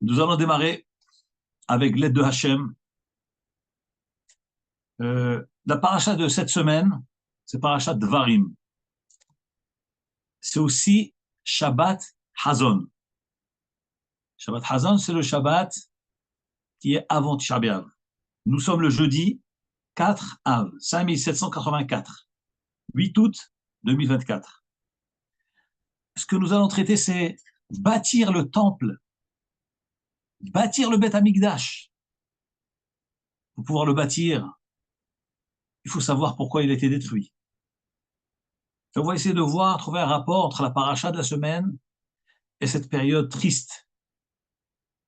Nous allons démarrer avec l'aide de Hachem. La paracha de cette semaine, c'est paracha Dvarim. C'est aussi Shabbat Hazon. Shabbat Hazon, c'est le Shabbat qui est avant Tisha B'Av. Nous sommes le jeudi 4 Av, 5784, 8 août 2024. Ce que nous allons traiter, c'est bâtir le temple, bâtir le Beth Amikdash. Pour pouvoir le bâtir, il faut savoir pourquoi il a été détruit. On va essayer de voir, trouver un rapport entre la paracha de la semaine et cette période triste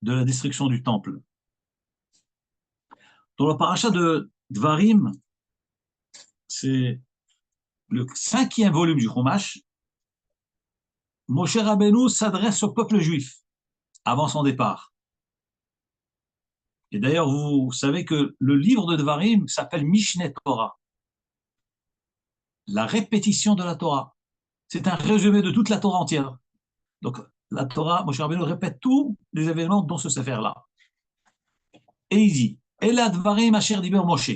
de la destruction du temple. Dans la paracha de Dvarim, c'est le 5e volume du Chumash. Moshe Rabbeinu s'adresse au peuple juif avant son départ. Et d'ailleurs, vous savez que le livre de Dvarim s'appelle Mishneh Torah, la répétition de la Torah. C'est un résumé de toute la Torah entière. Donc, la Torah, Moshe Rabbeinu répète tous les événements dont ce sefer-là. Et il dit, Ela Dvarim asher diber Moshe.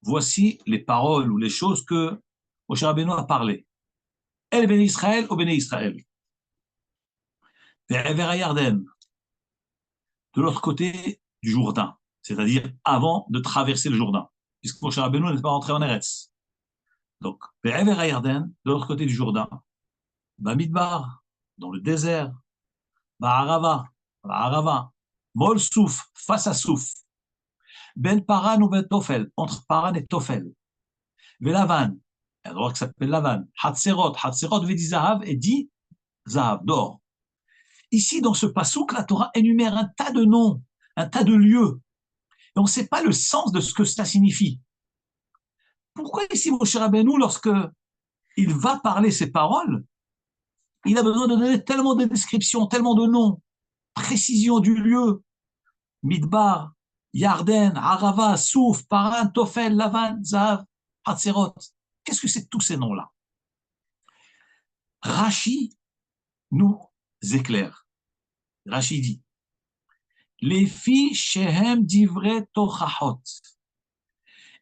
Voici les paroles ou les choses que Moshe Rabbeinu a parlé. El ben Israël au ben Israël. Ve'ever Yarden, de l'autre côté du Jourdain, c'est-à-dire avant de traverser le Jourdain, puisque Moshe Rabbeinu n'est pas rentré en Eretz. Donc, Ve'ever Yarden, de l'autre côté du Jourdain, Bamidbar, dans le désert, Ba'arava, Mol Souf, face à Souf, Ben Paran ou Ben Tofel, entre Paran et Tofel, Ve'Lavan, un endroit qui s'appelle Lavan, Hatserot veut dire Zahav et dit Zahav, d'or. Ici, dans ce passouk, la Torah énumère un tas de noms, un tas de lieux. Et on ne sait pas le sens de ce que cela signifie. Pourquoi ici, Moshe Rabbeinu, lorsque il va parler ces paroles, il a besoin de donner tellement de descriptions, tellement de noms, précision du lieu, Midbar, Yarden, Arava, Souf, Paran, Tofel, Lavan, Zahav, Hatserot. Qu'est-ce que c'est que tous ces noms-là? Rashi nous éclaire. Rashi dit, les filles shehem divrei tochachot.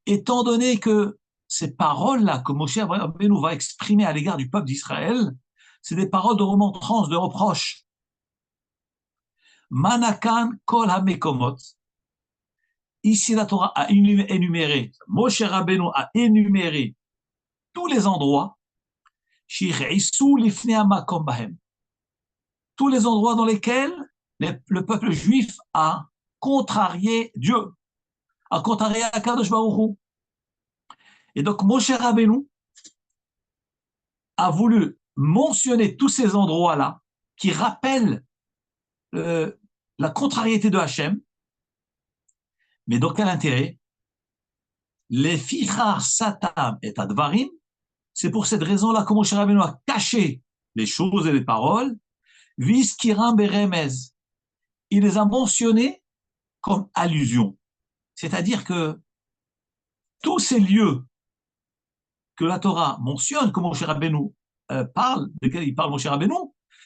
Étant donné que ces paroles-là que Moshe Rabbeinu va exprimer à l'égard du peuple d'Israël, c'est des paroles de remontrance, de reproche. Manakan kol hamekomot. Ici, la Torah a énuméré, Moshe Rabbeinu a énuméré tous les endroits, shir'isu lifnei hamakom bahem. Tous les endroits dans lesquels le peuple juif a contrarié Dieu, a contrarié Akadosh Baruch Hu. Et donc Moshe Rabbeinu a voulu mentionner tous ces endroits-là qui rappellent la contrariété de Hachem. Mais dans quel intérêt? Les fichar satam et advarim, c'est pour cette raison-là que Moshe Rabbeinu a caché les choses et les paroles, viskiram beremez. Il les a mentionnés comme allusion. C'est-à-dire que tous ces lieux que la Torah mentionne, que Moshe Rabbeinu parle, desquels il parle Moshe Rabbeinu,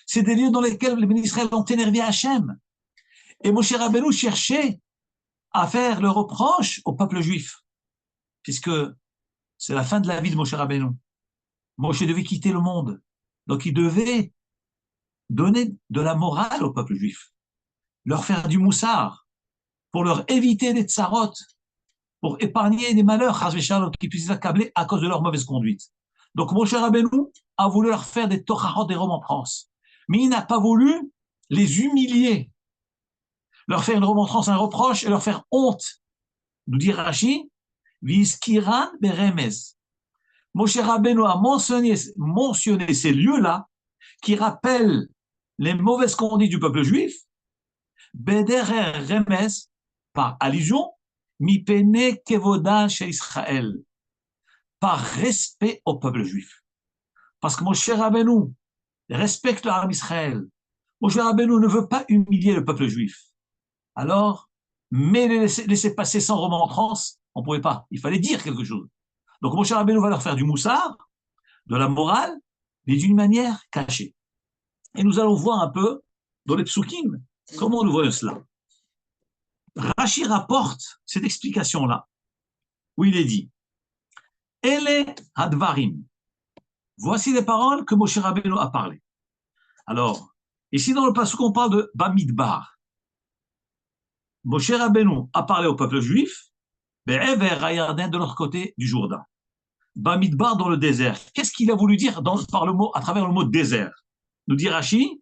c'est des lieux dans lesquels les bénis Israël ont énervé Hachem. Et Moshe Rabbeinu cherchait à faire le reproche au peuple juif, puisque c'est la fin de la vie de Moshe Rabbeinu. Moshe devait quitter le monde, donc il devait donner de la morale au peuple juif, leur faire du moussard, pour leur éviter des tsarot, pour épargner des malheurs, qui puissent les accabler à cause de leur mauvaise conduite. Donc Moshe Rabbeinu a voulu leur faire des tochachot, des remontrances, mais il n'a pas voulu les humilier, leur faire une remontrance, un reproche et leur faire honte. Nous dit Rashi, Viskiran beremez. Moshe Rabbeinu a mentionné ces lieux-là qui rappellent les mauvaises conduites du peuple juif, Bederer remez, par allusion, mi pene kevoda chez Israël, par respect au peuple juif. Parce que Moshe Rabbeinu respecte l'armée Israël. Moshe Rabbeinu ne veut pas humilier le peuple juif. Alors, mais les laisser passer sans remontrance, on ne pouvait pas. Il fallait dire quelque chose. Donc Moshe Rabbeinu va leur faire du moussard, de la morale, mais d'une manière cachée. Et nous allons voir un peu dans les psukim Comment nous voyons cela? Rashi rapporte cette explication-là, où il est dit Ele Hadvarim. Voici les paroles que Moshe Rabbeinu a parlé. Alors, ici dans le passage on parle de Bamidbar. Moshe Rabbeinu a parlé au peuple juif, de l'autre côté du Jourdain. Bamidbar dans le désert. Qu'est-ce qu'il a voulu dire par le mot, à travers le mot désert? Nous dit Rashi,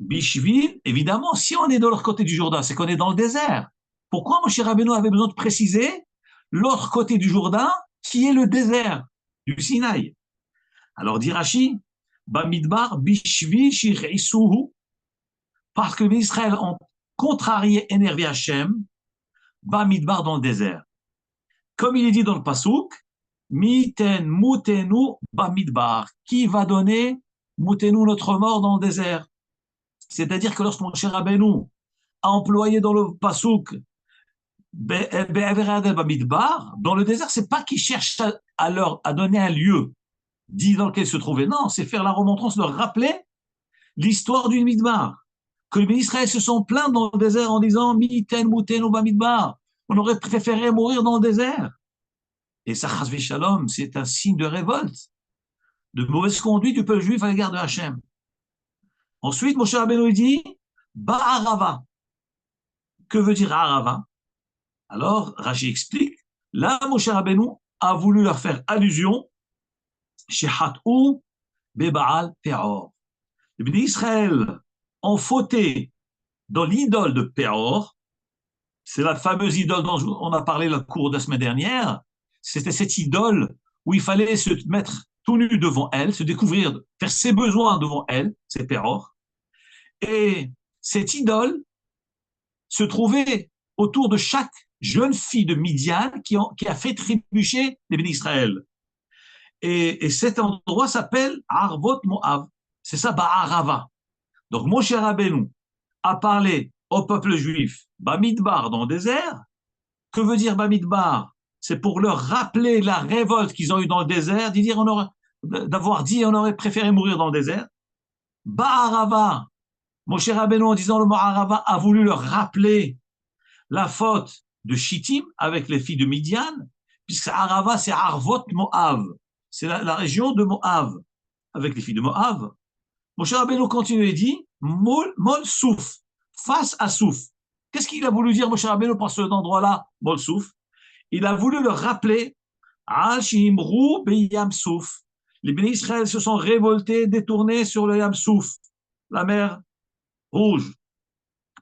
Bishvil, évidemment, si on est de l'autre côté du Jourdain, c'est qu'on est dans le désert. Pourquoi Moshe Rabbeinu avait besoin de préciser l'autre côté du Jourdain, qui est le désert du Sinaï? Alors dit Rashi, Bamidbar, Bishvil, Shir'isuhu, parce que les Israël ont contrarié, énervé Hachem, Bamidbar dans le désert. Comme il est dit dans le Passouk, Miten Moutenu Bamidbar, qui va donner Moutenu notre mort dans le désert. C'est-à-dire que lorsque Moshe Rabbeinu a employé dans le Passouk Bamidbar, dans le désert, c'est pas qu'il cherche à donner un lieu dit dans lequel il se trouvait. Non, c'est faire la remontrance, leur rappeler l'histoire du Midbar. Que les Israël se sont plaints dans le désert en disant Miten Moutenu Bamidbar. On aurait préféré mourir dans le désert. Et ça, chas v'shalom, c'est un signe de révolte, de mauvaise conduite du peuple juif à l'égard de Hachem. Ensuite, Moshe Rabbeinu dit Ba'arava. Que veut dire Arava? Alors, Rashi explique, là, Moshe Rabbeinu a voulu leur faire allusion chez Hat'ou Bebaal Peor. Les bénis Israël ont fauté dans l'idole de Peor. C'est la fameuse idole dont on a parlé le cours de la semaine dernière. C'était cette idole où il fallait se mettre tout nu devant elle, se découvrir, faire ses besoins devant elle, c'est Péor. Et cette idole se trouvait autour de chaque jeune fille de Midian qui a fait trébucher les bénis Israël. Et cet endroit s'appelle Arvot Moav. C'est ça, Ba'arava. Donc Moshe Rabbeinu a parlé au peuple juif Bamidbar dans le désert. Que veut dire Bamidbar? C'est pour leur rappeler la révolte qu'ils ont eue dans le désert, d'avoir dit on aurait préféré mourir dans le désert. Ba'arava, Moshe Rabbeinu en disant le mot Arava a voulu leur rappeler la faute de Shittim avec les filles de Midian, puisque Arava c'est Arvot Moav, c'est la région de Moav avec les filles de Moav. Moshe Rabbeinu continue et dit Mol Souf, face à Souf. Qu'est-ce qu'il a voulu dire Moshe Rabbeinu par cet endroit-là, Mol Souf? Il a voulu leur rappeler Al-Shimrou Beyam Souf. Les bénis Israël se sont révoltés, détournés sur le Yam Souf, la mer rouge.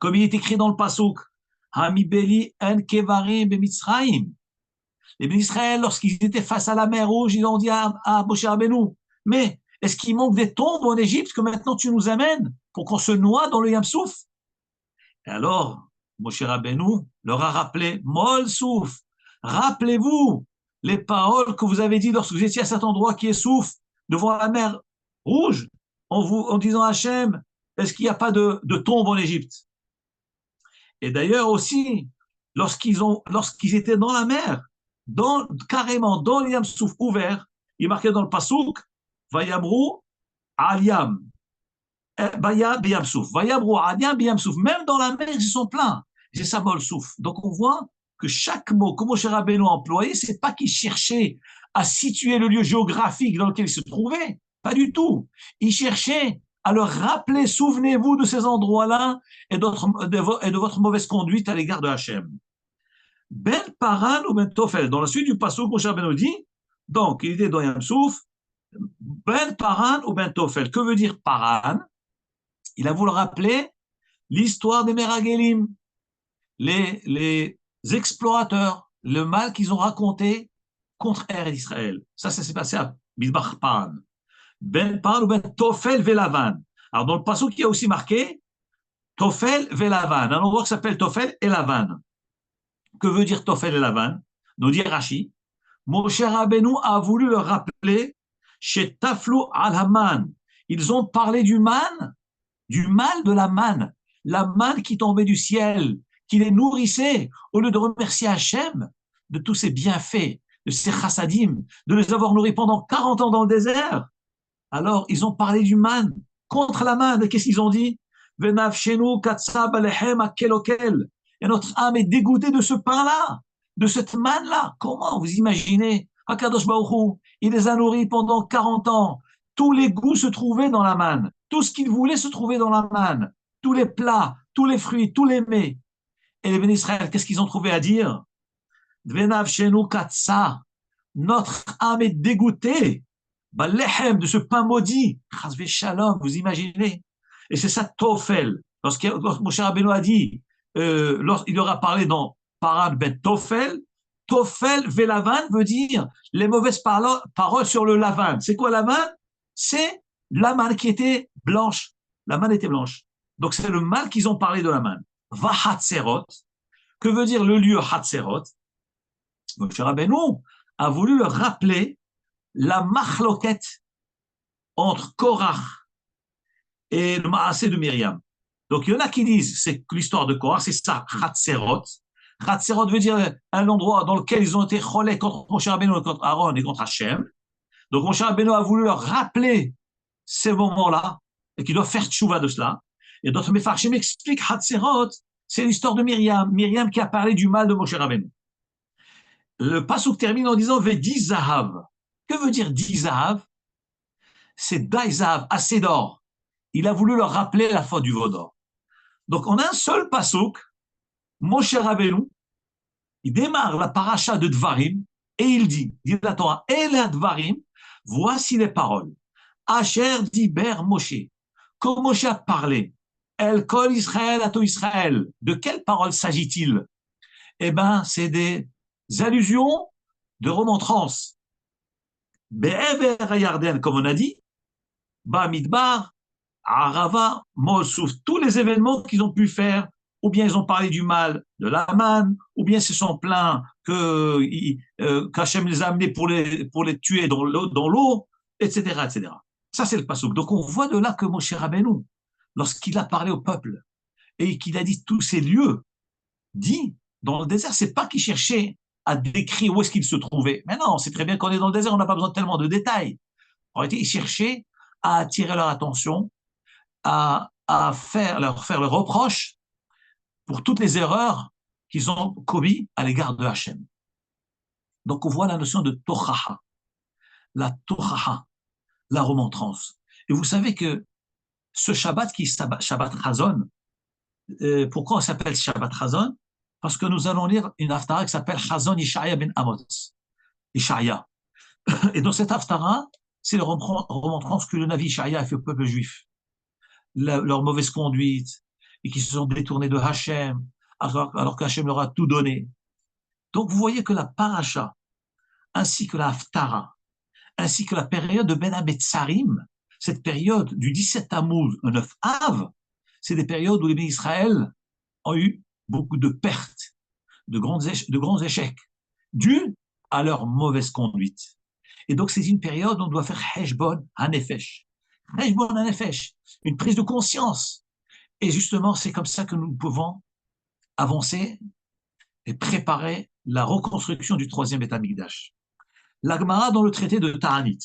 Comme il est écrit dans le Passouk, Hamibeli en Kevarim Bemitzraim. Les bénis Israël, lorsqu'ils étaient face à la mer rouge, ils ont dit à Moshe Rabbeinu, mais est-ce qu'il manque des tombes en Égypte que maintenant tu nous amènes pour qu'on se noie dans le Yam Souf? Et alors, Moshe Rabbeinu leur a rappelé Mol Souf. Rappelez-vous les paroles que vous avez dit lorsque vous étiez à cet endroit qui est Souf, devant la mer rouge, en disant à Hachem, est-ce qu'il n'y a pas de tombe en Égypte? Et d'ailleurs aussi, lorsqu'ils étaient dans la mer, carrément dans le Yam Souf ouvert, il marquait dans le Passouk, Vayamrou Al-Yam, Baya Biyam Souf, Vayamrou Al-Yam Biyam Souf, même dans la mer, ils sont pleins. C'est ça, Mol Souf. Donc on voit que chaque mot que Moshe Rabbeinu a employé, c'est pas qu'il cherchait à situer le lieu géographique dans lequel il se trouvait, pas du tout. Il cherchait à leur rappeler, souvenez-vous de ces endroits-là et de votre mauvaise conduite à l'égard de Hachem. Ben Paran ou Ben Tofel, dans la suite du passage, Moshe Rabbeinu dit, donc il était dans Yam Souf, Ben Paran ou Ben Tofel. Que veut dire Paran? Il a voulu rappeler l'histoire des Meragelim, les explorateurs, le mal qu'ils ont raconté contre Eretz Israël. Ça s'est passé à Midbar Paran. Ben Paran ou Ben Tofel Velavan. Alors dans le passage, il y a aussi marqué Tofel Velavan, un endroit qui s'appelle Tofel et Lavan. Que veut dire Tofel et Lavan? Nous dit Rashi, Moshe Rabbeinu a voulu leur rappeler chez Taflou al-Haman. Ils ont parlé du mal de la manne qui tombait du ciel, qui les nourrissait, au lieu de remercier Hachem de tous ses bienfaits, de ses chassadim, de les avoir nourris pendant 40 ans dans le désert. Alors, ils ont parlé du man contre la manne. Qu'est-ce qu'ils ont dit? Venavshenu katsab alechem akelokel. Et notre âme est dégoûtée de ce pain-là, de cette manne-là. Comment vous imaginez? Hakadosh Baruch Hu, il les a nourris pendant 40 ans. Tous les goûts se trouvaient dans la manne. Tout ce qu'il voulait se trouvait dans la manne. Tous les plats, tous les fruits, tous les mets. Et les bénis Israël, qu'est-ce qu'ils ont trouvé à dire? Venavshenu katsa. Notre âme est dégoûtée. Balechem, de ce pain maudit. Chasvé shalom, vous imaginez? Et c'est ça, Tofel. Lorsque Moshe Rabbeinu a dit, il aura parlé dans Parad Ben Tofel, Tofel Velavan veut dire les mauvaises paroles sur le lavan. C'est quoi la manne? C'est la manne qui était blanche. La manne était blanche. Donc c'est le mal qu'ils ont parlé de la manne. Va Hatserot. Que veut dire le lieu Hatserot? Moshe Rabbeinu a voulu leur rappeler la machloket entre Korach et le Maasé de Myriam. Donc, il y en a qui disent, c'est l'histoire de Korach, c'est ça, Hatserot. Hatserot veut dire un endroit dans lequel ils ont été cholés contre Moshe Rabbeinu, contre Aaron et contre Hachem. Donc, Moshe Rabbeinu a voulu leur rappeler ces moments-là et qu'ils doivent faire tchouva de cela. Et d'autres Mefarshim expliquent Hatserot, c'est l'histoire de Myriam. Myriam qui a parlé du mal de Moshe Rabbeinu. Le pasuk termine en disant Vedi Zahav. Que veut dire Di Zahav? C'est Dai Zahav, assez d'or. Il a voulu leur rappeler la faute du veau d'or. Donc, on a un seul pasuk, Moshe Rabbeinu, il démarre la paracha de Dvarim et il dit la Torah, Ele Dvarim, voici les paroles. Asher diber Moshe. Quand Moshe a parlé, El Kol Israël Ato Israël, de quelles paroles s'agit-il? Eh bien, c'est des allusions de remontrance. Be'ever Yarden, comme on a dit, Bamidbar, Arava, Mosouf, tous les événements qu'ils ont pu faire, ou bien ils ont parlé du mal de l'Aman, ou bien ils se sont plaints qu'Hachem les a amenés pour les tuer dans l'eau, etc., etc. Ça, c'est le pasuk. Donc, on voit de là que Moshe Rabbeinu, lorsqu'il a parlé au peuple et qu'il a dit tous ces lieux, dit dans le désert, c'est pas qu'il cherchait à décrire où est-ce qu'il se trouvait. Mais non, c'est très bien qu'on est dans le désert, on n'a pas besoin tellement de détails. En réalité, il cherchait à attirer leur attention, à leur faire le reproche pour toutes les erreurs qu'ils ont commises à l'égard de Hachem. Donc, on voit la notion de tochaha, la tochaha, la remontrance. Et vous savez que ce Shabbat qui est Shabbat Chazon, pourquoi on s'appelle Shabbat Chazon? Parce que nous allons lire une haftara qui s'appelle Chazon Ishaya ben Amos. Ishaya. Et dans cette haftara, c'est la remontrance que le Navi Ishaya a fait au peuple juif. Leur mauvaise conduite, et qui se sont détournés de Hachem, alors qu'Hachem leur a tout donné. Donc vous voyez que la paracha, ainsi que la haftara, ainsi que la période de Ben Ametzarim, cette période du 17 Tammuz au 9 Av, c'est des périodes où les bénis Israël ont eu beaucoup de pertes, de grands échecs, dus à leur mauvaise conduite. Et donc c'est une période où on doit faire Heshbon Hanefesh. Heshbon Hanefesh, une prise de conscience. Et justement, c'est comme ça que nous pouvons avancer et préparer la reconstruction du troisième Beth Amikdash. La Gemara dans le traité de Ta'anit.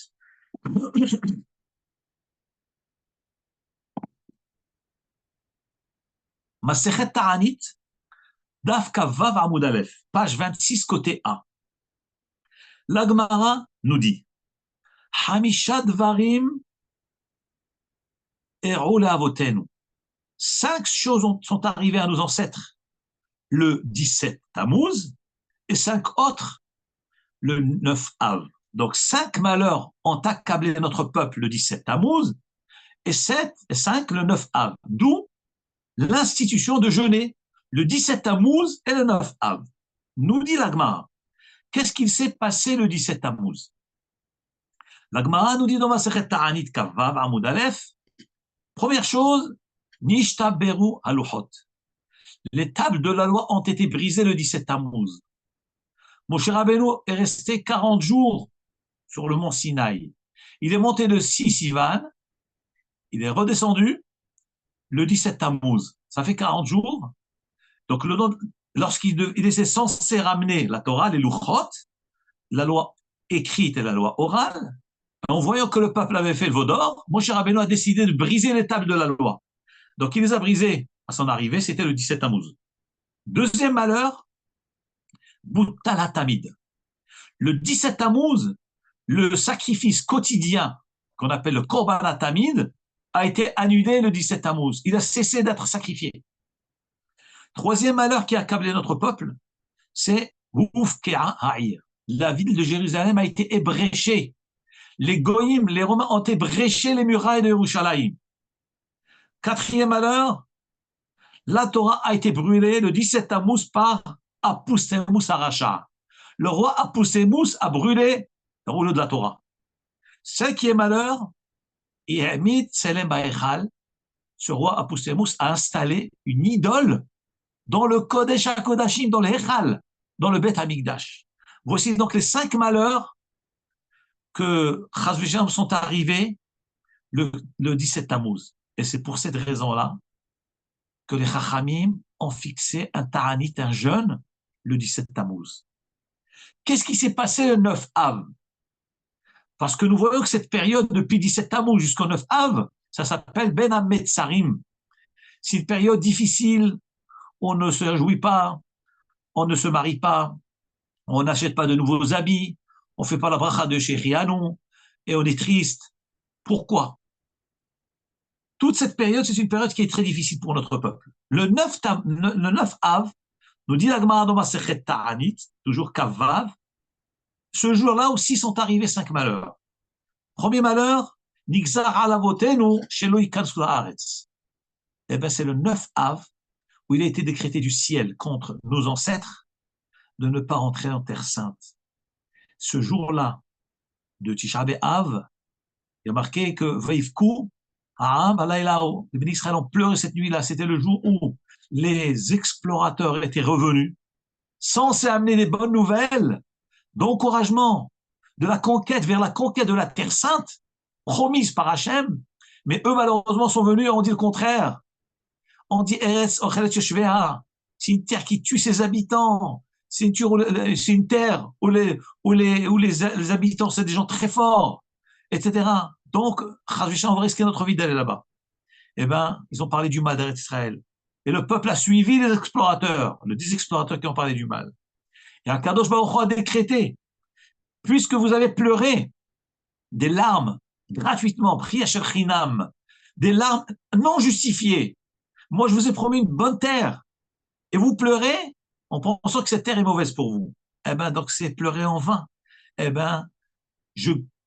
Masechet Ta'anit, Daf Kavav Amud Aleph, page 26, côté A. La Gemara nous dit Hamisha Dvarim Eru Le'avotenu. 5 choses sont arrivées à nos ancêtres le 17 Tammuz et 5 autres le 9 Av. Donc 5 malheurs ont accablé notre peuple le 17 Tammuz et 5 le 9 Av. D'où l'institution de jeûner le 17 Tammuz et le 9 Av. Nous dit la Gemara, qu'est-ce qu'il s'est passé le 17 Tammuz? La Gemara nous dit dans Masechet Ta'anit Kavav Amud Aleph, première chose, Nishtaberu Haluchot. Les tables de la loi ont été brisées le 17 Tammuz. Moshe Rabbeinu est resté 40 jours sur le mont Sinaï. Il est monté de Sivan, il est redescendu le 17 Tammuz. Ça fait 40 jours. Donc, lorsqu'il était censé ramener la Torah, les Luchot, la loi écrite et la loi orale, en voyant que le peuple avait fait le veau d'or, Moshe Rabbeinu a décidé de briser les tables de la loi. Donc, il les a brisés à son arrivée, c'était le 17 Tammuz. Deuxième malheur, Boutalatamid. Le 17 Tammuz, le sacrifice quotidien qu'on appelle le Korban Tamid a été annulé le 17 Tammuz. Il a cessé d'être sacrifié. Troisième malheur qui a accablé notre peuple, c'est Oufkea Ha'ir. La ville de Jérusalem a été ébréchée. Les Goïms, les Romains ont ébréché les murailles de Yerushalayim. Quatrième malheur, la Torah a été brûlée le 17 Tammuz par Apussemus Aracha. Le roi Apussemus a brûlé le rouleau de la Torah. Cinquième malheur, Yehmit Selem Baechal, ce roi Apussemus a installé une idole dans le Kodesh HaKodashim, dans le Echal, dans le Beth Hamikdash. Voici donc les 5 malheurs que Chas v'Shalom sont arrivés le 17 Tammuz. Et c'est pour cette raison-là que les Chachamim ont fixé un Ta'anit, un jeûne, le 17 Tammuz. Qu'est-ce qui s'est passé le 9 Av? Parce que nous voyons que cette période, depuis 17 Tammuz jusqu'au 9 Av, ça s'appelle Ben HaMetzarim. C'est une période difficile, on ne se réjouit pas, on ne se marie pas, on n'achète pas de nouveaux habits, on ne fait pas la bracha de Shechianu, et on est triste. Pourquoi? Toute cette période, c'est une période qui est très difficile pour notre peuple. Le 9 Av, nous dit la Gemara dans Masechet Ta'anit, toujours Kavav, ce jour-là aussi sont arrivés 5 malheurs. Premier malheur, Nixar alavotenu shelo yikansu la'aretz. Eh bien, c'est le 9 Av où il a été décrété du ciel contre nos ancêtres de ne pas rentrer en Terre Sainte. Ce jour-là, de Tisha B'Av, il y a marqué que Vaivku, Ha'am alaylaou, les bénis Israël ont pleuré cette nuit-là. C'était le jour où les explorateurs étaient revenus, censés amener des bonnes nouvelles, d'encouragement, de la conquête vers la conquête de la Terre Sainte, promise par Hachem, mais eux, malheureusement, sont venus et ont dit le contraire. On dit Eretz Ochelet Yoshveha, c'est une terre qui tue ses habitants, c'est une terre où les habitants, c'est des gens très forts, etc. Donc, on va risquer notre vie d'aller là-bas. Eh bien, ils ont parlé du mal d'Eretz Israël. Et le peuple a suivi les explorateurs, les 10 explorateurs qui ont parlé du mal. Et Akadosh Baruch Hu a décrété, puisque vous avez pleuré des larmes gratuitement, prié à Chinam, des larmes non justifiées. Moi, je vous ai promis une bonne terre. Et vous pleurez en pensant que cette terre est mauvaise pour vous. Eh bien, donc c'est pleurer en vain. Eh bien,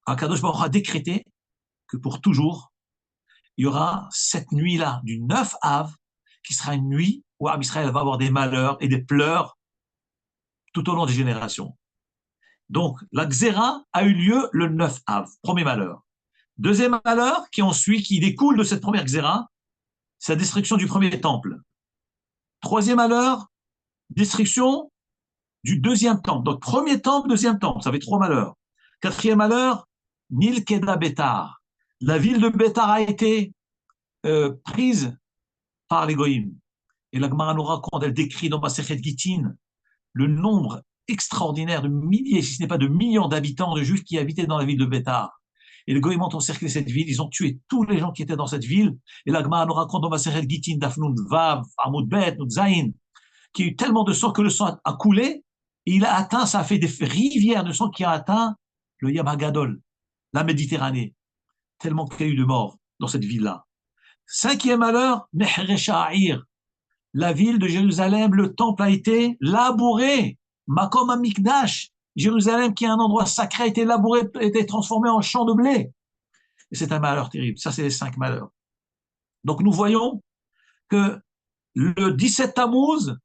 Akadosh Baruch Hu a décrété que pour toujours, il y aura cette nuit-là, du 9 Av, qui sera une nuit où Am Israël va avoir des malheurs et des pleurs tout au long des générations. Donc, la Xéra a eu lieu le 9 Av, premier malheur. Deuxième malheur qui découle de cette première Xéra, c'est la destruction du premier temple. Troisième malheur, destruction du deuxième temple. Donc, premier temple, deuxième temple, ça fait 3 malheurs. Quatrième malheur, Nilkeda Bétar. La ville de Bétar a été prise par les Goïms. Et la Gemara nous raconte, elle décrit dans Masechet Gittin le nombre extraordinaire de milliers, si ce n'est pas de millions d'habitants, de Juifs qui habitaient dans la ville de Bétar. Et les Goïms ont encerclé cette ville, ils ont tué tous les gens qui étaient dans cette ville. Et la Gemara nous raconte dans Masechet Gittin, Dafnun Vav, Amud Bet, Nudzaïn, qu'il y a eu tellement de sang que le sang a coulé, et ça a fait des rivières de sang qui a atteint le Yam HaGadol, la Méditerranée, tellement qu'il y a eu de morts dans cette ville-là. Cinquième malheur, Nehresha Ha'ir. La ville de Jérusalem, le temple a été labouré. Makom HaMikdash, Jérusalem, qui est un endroit sacré, a été labouré, a été transformé en champ de blé. Et c'est un malheur terrible. Ça, c'est les 5 malheurs. Donc, nous voyons que le 17 Tammuz,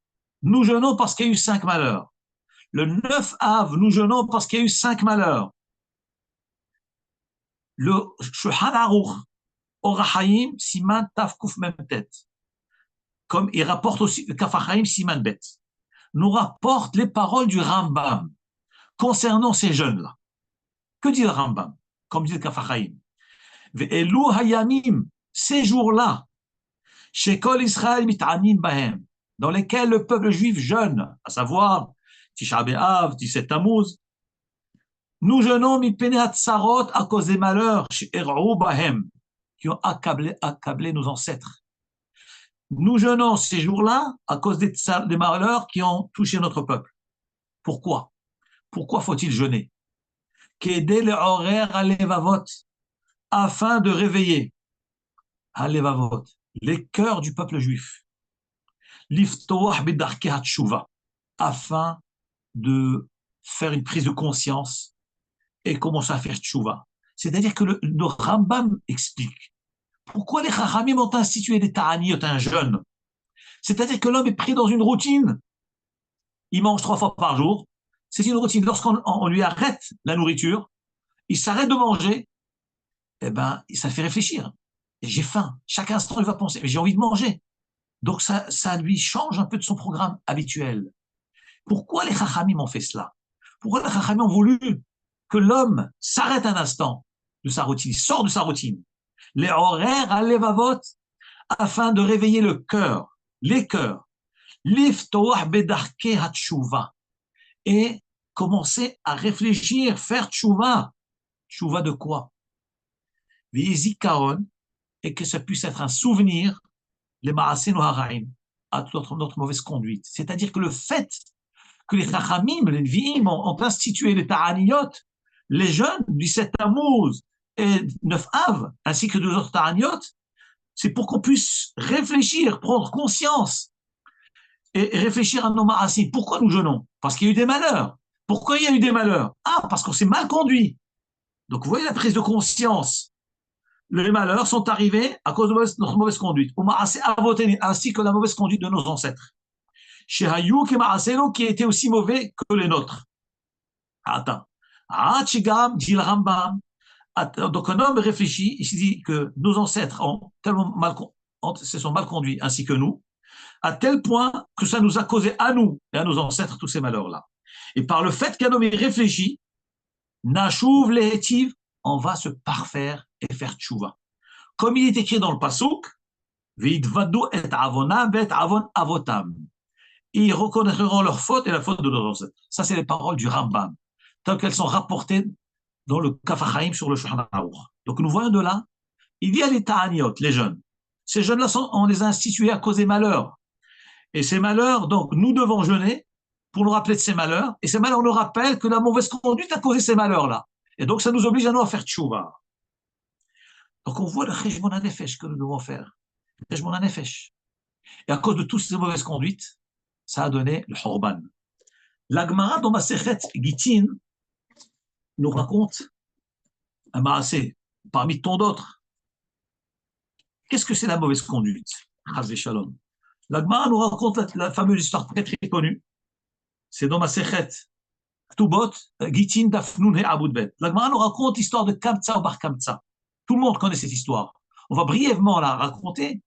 nous jeûnons parce qu'il y a eu 5 malheurs. Le 9 Av, nous jeûnons parce qu'il y a eu 5 malheurs. Le Shulchan Aruch, Orach Chaim, Siman Taf Kuf Mem Tet. Comme il rapporte aussi le Kaf HaChaim Siman Bet, nous rapporte les paroles du Rambam concernant ces jeunes-là. Que dit le Rambam? Comme dit le Kaf HaChaim. Ve'elu hayamim, ces jours-là, Shekol Israël mit'anim bahem, dans lesquels le peuple juif jeûne, à savoir Tisha B'Av, 17 Tammuz, nous jeûnons mipene hatzarot à cause des malheurs, she'er'u bahem, qui ont accablé nos ancêtres. nous jeûnons ces jours-là à cause des malheurs qui ont touché notre peuple. Pourquoi? Pourquoi faut-il jeûner? Qu'aider les horaires à l'Evavot, afin de réveiller à l'Evavot les cœurs du peuple juif. L'iftoah bedarke hatshuva, afin de faire une prise de conscience et commencer à faire tchouva. C'est-à-dire que le Rambam explique pourquoi les Chachamim ont institué des ta'aniyot, un jeûne. C'est-à-dire que l'homme est pris dans une routine. Il mange 3 fois par jour. C'est une routine. Lorsqu'on lui arrête la nourriture, il s'arrête de manger, eh ben, ça fait réfléchir. Et j'ai faim. Chaque instant, il va penser, mais j'ai envie de manger. Donc, ça lui change un peu de son programme habituel. Pourquoi les Chachamim ont fait cela? Pourquoi les Chachamim ont voulu que l'homme s'arrête un instant de sa routine, il sort de sa routine, les horaires à l'Evavot, afin de réveiller le cœur, les cœurs, l'iftoah bedarke hatshuva, et commencer à réfléchir, faire tchouva. Tchouva de quoi? V'yizikaron, et que ça puisse être un souvenir, les ma'asenu haraim, à notre mauvaise conduite. C'est-à-dire que le fait que les Chachamim, les Nevi'im ont institué les Ta'aniyot, les jeunes du 7 Tammuz et 9 Av, ainsi que 2 autres Ta'aniyot, c'est pour qu'on puisse réfléchir, prendre conscience et réfléchir à nos ma'asim. Pourquoi nous jeûnons? Parce qu'il y a eu des malheurs. Pourquoi il y a eu des malheurs? Ah, parce qu'on s'est mal conduit. Donc, vous voyez la prise de conscience. Les malheurs sont arrivés à cause de notre mauvaise conduite, ainsi que la mauvaise conduite de nos ancêtres. Chez Hayou qui était aussi mauvais que les nôtres. Attends. Achigam, dit le Rambam. Donc un homme réfléchit, il se dit que nos ancêtres ont tellement se sont mal conduits, ainsi que nous, à tel point que ça nous a causé à nous et à nos ancêtres tous ces malheurs-là. Et par le fait qu'un homme y réfléchit, Nashuv lehetiv, on va se parfaire et faire tchouva. Comme il est écrit dans le Pasuk, V'idvadu et avonam vet avon avotam. Ils reconnaîtront leur faute et la faute de leurs ancêtres. Ça, c'est les paroles du Rambam, telles qu'elles sont rapportées dans le Kaf HaChaim sur le Shulchan Aruch. Donc nous voyons de là, il y a les Ta'aniot, les jeunes. Ces jeunes-là, on les a institués à cause des malheurs. Et ces malheurs, donc, nous devons jeûner pour nous rappeler de ces malheurs. Et ces malheurs nous rappellent que la mauvaise conduite a causé ces malheurs-là. Et donc, ça nous oblige à nous à faire tchouva. Donc, on voit le Cheshbon HaNefesh que nous devons faire. Le Cheshbon HaNefesh. Et à cause de toutes ces mauvaises conduites, ça a donné le Horban. La Gemara dans Masechet Gitin nous raconte un maasé parmi tant d'autres. Qu'est-ce que c'est la mauvaise conduite? Chas Shalom. La Gemara nous raconte la fameuse histoire très très connue. C'est dans Masechet Ktubot Gitin Dafnun et Aboudbet. La Gemara nous raconte l'histoire de Kamtsa ou Bar Kamtsa. Tout le monde connaît cette histoire. On va brièvement la raconter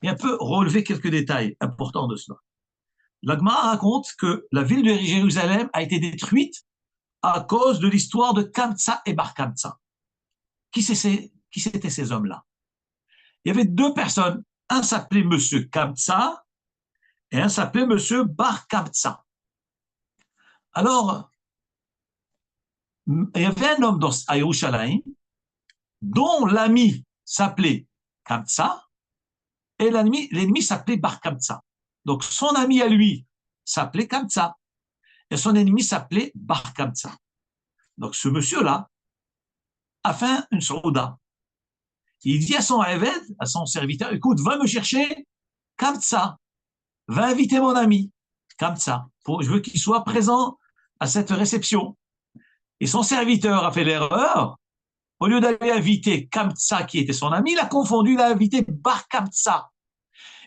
et un peu relever quelques détails importants de cela. La Gemara raconte que la ville de Jérusalem a été détruite à cause de l'histoire de Kamtsa et Bar Kamtsa. Qui c'étaient ces hommes-là? Il y avait 2 personnes. Un s'appelait Monsieur Kamtsa et un s'appelait Monsieur Bar Kamtsa. Alors, il y avait un homme à Yerushalayim dont l'ami s'appelait Kamtsa et l'ennemi s'appelait Bar Kamtsa. Donc, son ami à lui s'appelait Kamtsa et son ennemi s'appelait Bar Kamtsa. Donc, ce monsieur-là a fait une souda. Il dit à son Eved, à son serviteur, écoute, va me chercher Kamtsa, va inviter mon ami Kamtsa, je veux qu'il soit présent à cette réception. Et son serviteur a fait l'erreur, au lieu d'aller inviter Kamtsa, qui était son ami, il a confondu, il a invité Bar Kamtsa.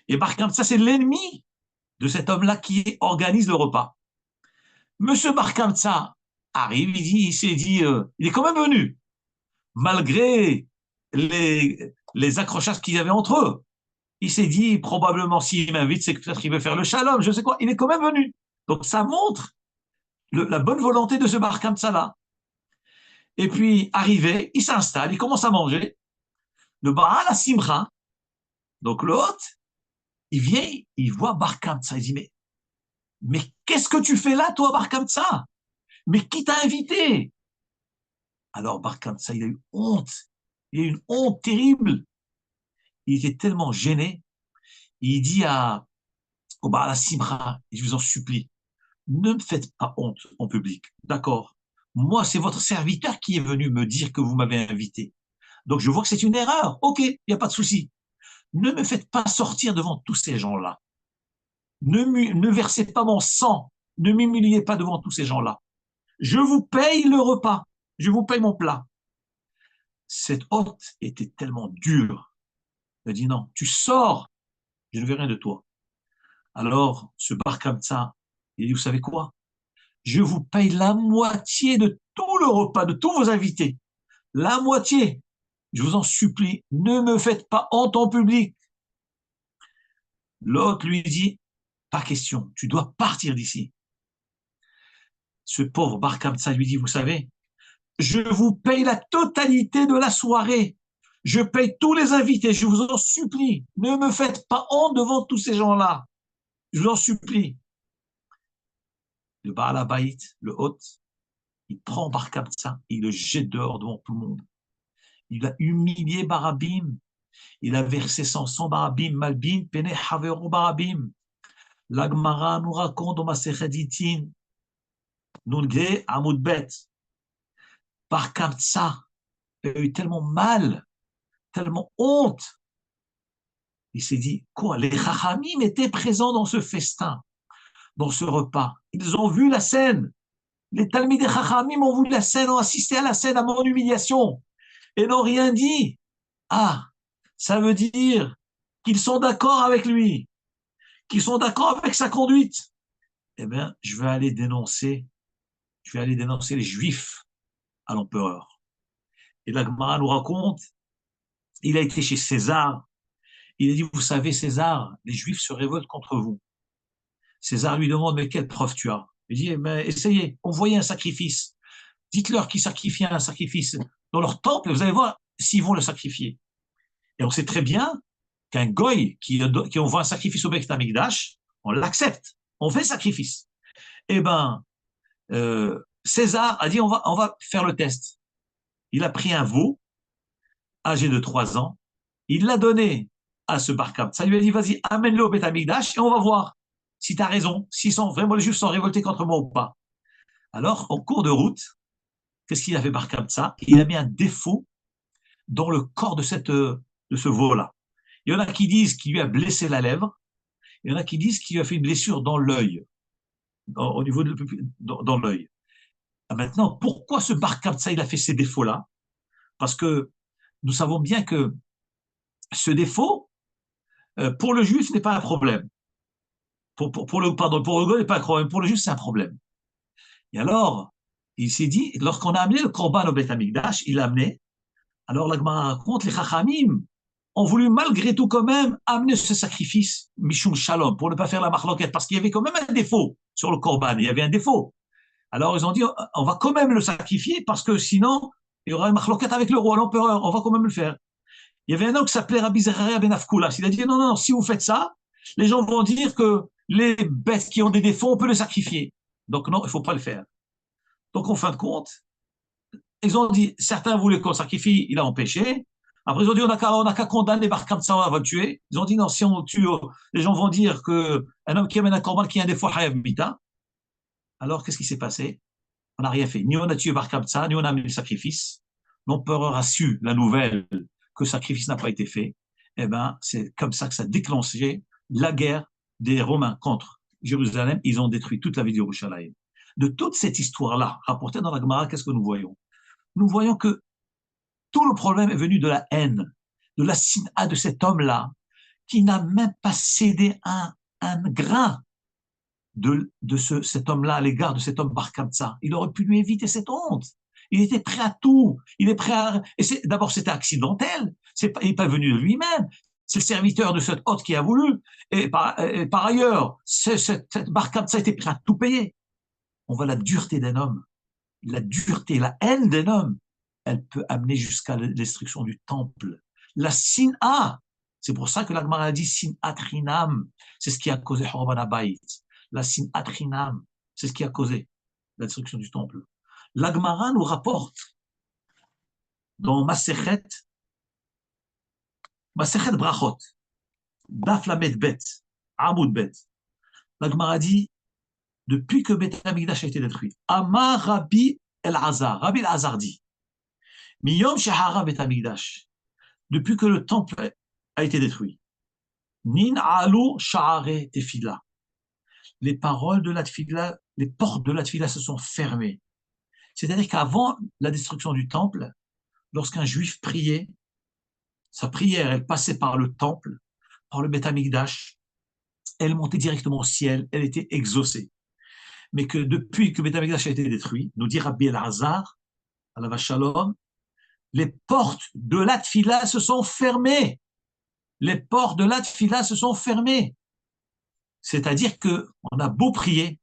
Et Bar Kamtsa, c'est l'ennemi de cet homme-là qui organise le repas. Monsieur Bar Kamtsa arrive, il s'est dit, il est quand même venu, malgré les accrochages qu'ils avaient entre eux. Il s'est dit, probablement, s'il m'invite, c'est que peut-être qu'il veut faire le shalom, je sais quoi. Il est quand même venu. Donc, ça montre la bonne volonté de ce Bar Kamtsa-là. Et puis, arrivé, il s'installe, il commence à manger. Le Baal à Simcha, donc l'hôte, il vient, il voit Bar Kamtsa. Il dit, mais qu'est-ce que tu fais là, toi, Bar Kamtsa? Mais qui t'a invité? Alors, Bar Kamtsa, il a eu honte. Il a eu une honte terrible. Il était tellement gêné. Il dit au Baal Simcha, je vous en supplie, ne me faites pas honte en public. D'accord? Moi, c'est votre serviteur qui est venu me dire que vous m'avez invité. Donc, je vois que c'est une erreur. OK, il n'y a pas de souci. Ne me faites pas sortir devant tous ces gens-là. Ne versez pas mon sang. Ne m'humiliez pas devant tous ces gens-là. Je vous paye le repas. Je vous paye mon plat. Cette hôte était tellement dure. Elle a dit non, tu sors, je ne veux rien de toi. Alors, ce Bar Kamsa, il dit, vous savez quoi? Je vous paye la moitié de tout le repas, de tous vos invités. La moitié. Je vous en supplie, ne me faites pas honte en public. L'autre lui dit, pas question, tu dois partir d'ici. Ce pauvre Bar Kamsa lui dit, vous savez, je vous paye la totalité de la soirée. Je paye tous les invités, je vous en supplie. Ne me faites pas honte devant tous ces gens-là. Je vous en supplie. Le Baal Habayit, le hôte, il prend Bar Kamsa, il le jette dehors devant tout le monde. Il a humilié Barabim. Il a versé son sang Barabim, Malbim, Pene Havero Barabim. L'Agmara nous raconte dans Masechet Gitin, Nungé Amoud Bet. Bar Kamsa a eu tellement mal, tellement honte. Il s'est dit, quoi, les Chachamim étaient présents dans ce festin, dans ce repas. Ils ont vu la scène. Les Talmidei Chachamim ont vu la scène, ont assisté à la scène, à mon humiliation, et n'ont rien dit. Ah, ça veut dire qu'ils sont d'accord avec lui, qu'ils sont d'accord avec sa conduite. Eh bien, je vais aller dénoncer les Juifs à l'empereur. Et la Gemara nous raconte, il a été chez César, il a dit, vous savez, César, les Juifs se révoltent contre vous. César lui demande, mais quelle preuve tu as? Il dit, mais essayez, envoyez un sacrifice. Dites-leur qu'ils sacrifient un sacrifice dans leur temple, et vous allez voir s'ils vont le sacrifier. Et on sait très bien qu'un goy qui envoie un sacrifice au Beit Hamikdash, on l'accepte, on fait le sacrifice. Eh ben, César a dit, on va faire le test. Il a pris un veau, âgé de 3 ans, il l'a donné à ce Barkam. Ça lui a dit, vas-y, amène-le au Beit Hamikdash et on va voir si tu as raison, si vraiment les Juifs sont révoltés contre moi ou pas. Alors, en cours de route, qu'est-ce qu'il a fait Bar Kamsa? Il a mis un défaut dans le corps de ce veau-là. Il y en a qui disent qu'il lui a blessé la lèvre, il y en a qui disent qu'il lui a fait une blessure dans l'œil, au niveau dans l'œil. Maintenant, pourquoi ce Bar Kamsa, il a fait ces défauts-là? Parce que nous savons bien que ce défaut, pour le juif, n'est pas un problème. Pour le gars, n'est pas un problème. Pour le juif, c'est un problème. Et alors, il s'est dit, lorsqu'on a amené le Korban au Beit Hamikdash, il l'a amené. Alors, la Gemara raconte, les Chachamim ont voulu malgré tout quand même amener ce sacrifice, Mishum Shalom, pour ne pas faire la marloquette, parce qu'il y avait quand même un défaut sur le Korban. Il y avait un défaut. Alors, ils ont dit, on va quand même le sacrifier, parce que sinon, il y aura une marloquette avec le roi, l'empereur. On va quand même le faire. Il y avait un homme qui s'appelait Rabbi Zechariah ben Afkoulas. Il a dit, non, si vous faites ça, les gens vont dire que les bêtes qui ont des défauts, on peut les sacrifier. Donc, non, il ne faut pas le faire. Donc, en fin de compte, ils ont dit, certains voulaient qu'on sacrifie, il a empêché. Après, ils ont dit, on n'a qu'à condamner Bar Kamsa, on va le tuer. Ils ont dit, non, si on tue, les gens vont dire qu'un homme qui amène un corban qui a un défaut, Hayav Mita. Alors, qu'est-ce qui s'est passé? On n'a rien fait. Ni on a tué Bar Kamsa, ni on a amené le sacrifice. L'empereur a su la nouvelle que le sacrifice n'a pas été fait. Eh ben, c'est comme ça que ça a déclenché la guerre des Romains contre Jérusalem. Ils ont détruit toute la ville de Yerushalayim. De toute cette histoire-là, rapportée dans la Gemara, qu'est-ce que nous voyons? Nous voyons que tout le problème est venu de la haine, de la sin'a de cet homme-là, qui n'a même pas cédé un grain cet homme-là à l'égard de cet homme Bar Kamsa. Il aurait pu lui éviter cette honte. Il était prêt à tout. Il est prêt à. D'abord, c'était accidentel. Il n'est pas venu de lui-même. C'est le serviteur de cet hôte qui a voulu. Et par ailleurs, cette Bar Kamsa était prêt à tout payer. On voit la dureté d'un homme. La dureté, la haine d'un homme, elle peut amener jusqu'à la destruction du temple. La sin'a, c'est pour ça que la Gemara a dit sin'at rinam, c'est ce qui a causé Horban Habayit. La sin'at rinam, c'est ce qui a causé la destruction du temple. La Gemara nous rapporte dans Masechet Brachot, Daf Lamed Bet, Amoud Bet. La Gemara dit, depuis que Beth Amikdash a été détruit, Amar Rabbi El-Hazar, Rabbi El-Hazar dit, Miyom Shehara Beth Amikdash, depuis que le temple a été détruit, Nin Alu Sha'are Tefila, les paroles de la Tefila, les portes de la Tefila se sont fermées. C'est-à-dire qu'avant la destruction du temple, lorsqu'un juif priait, sa prière, elle passait par le temple, par le Beth Amikdash, elle montait directement au ciel, elle était exaucée. Mais que depuis que Beth Amikdash a été détruit, nous dit Rabbi El-Hazar, Alav Shalom, les portes de la Tfila se sont fermées. Les portes de la Tfila se sont fermées. C'est-à-dire que on a beau prier,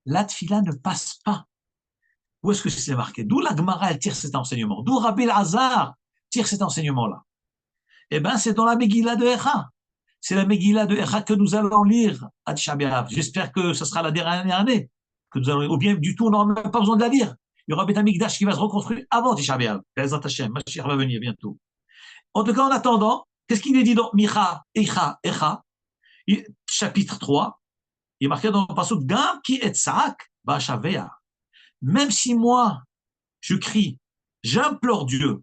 la Tfila ne passe pas. Où est-ce que c'est marqué? D'où la Gemara elle tire cet enseignement? D'où Rabbi El-Hazar tire cet enseignement-là? Eh bien, c'est dans la Megillah de Echa. C'est la Megillah de Echa que nous allons lire à Tisha B'Av. J'espère que ce sera la dernière année que nous allons lire. Ou bien, du tout, on n'aura même pas besoin de la lire. Il y aura Beth Amikdash qui va se reconstruire avant Tisha B'Av. Bezat Hashem, Mashiach va venir bientôt. En tout cas, en attendant, qu'est-ce qu'il est dit dans Micha, Echa, chapitre 3? Il est marqué dans le passage Gam ki etzak ba'shavea. Même si moi, je crie, j'implore Dieu,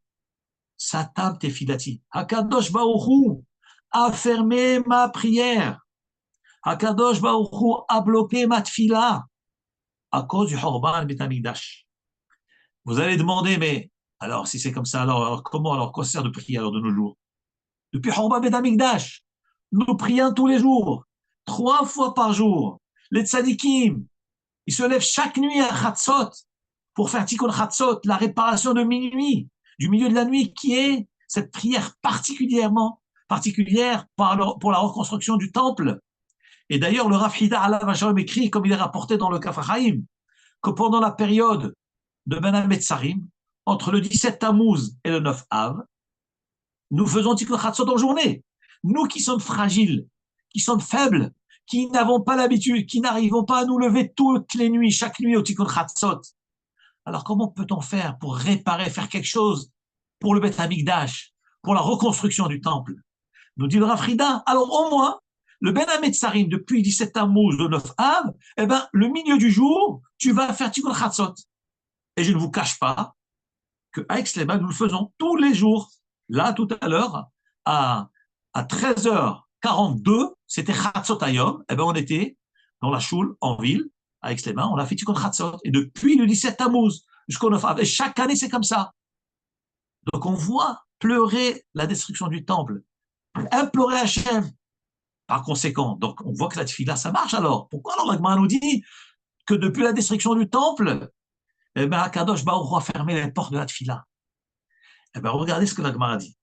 Satam tefilati. Hakadosh Baruch a fermé ma prière. Hakadosh Baruch Hu a bloqué ma tfila à cause du Horban Beth Amikdash. Vous allez demander, mais alors si c'est comme ça, alors comment, alors quoi sert de prier alors de nos jours? Depuis Horban Beth Amikdash, nous prions tous les jours, 3 fois par jour. Les tzadikim, ils se lèvent chaque nuit à Chatzot pour faire Tikkun Chatzot, la réparation de minuit, du milieu de la nuit, qui est cette prière particulière pour la reconstruction du temple. Et d'ailleurs, le Rav Hida Alav Shalom écrit, comme il est rapporté dans le Kaf HaChaim, que pendant la période de Ben HaMetzarim, entre le 17 Tammuz et le 9 Av, nous faisons Tikkun Chatzot en journée. Nous qui sommes fragiles, qui sommes faibles, qui n'avons pas l'habitude, qui n'arrivons pas à nous lever toutes les nuits, chaque nuit au Tikkun Chatzot. Alors comment peut-on faire pour réparer, faire quelque chose pour le Beth Amikdash, pour la reconstruction du temple? Nous dit le Rav Hida, alors au moins, le Ben HaMetzarim, depuis 17 Tammuz, le 9 Av, eh ben, le milieu du jour, tu vas faire Tikkun Chatzot. Et je ne vous cache pas que à Aix-les-Bains, nous le faisons tous les jours. Là, tout à l'heure, à 13h42, c'était Chatzot Hayom, eh ben, on était dans la choule, en ville, à Aix-les-Bains, on a fait Tikkun Chatzot. Et depuis le 17 Tammuz jusqu'au 9 Av, et chaque année, c'est comme ça. Donc, on voit pleurer la destruction du temple, implorer Hachem. Par conséquent, donc, on voit que la tefila, ça marche alors. Pourquoi alors la Gemara nous dit que depuis la destruction du temple, eh ben, Akadosh Baruch Hu a fermé les portes de la tefila? Eh ben, regardez ce que la Gemara dit.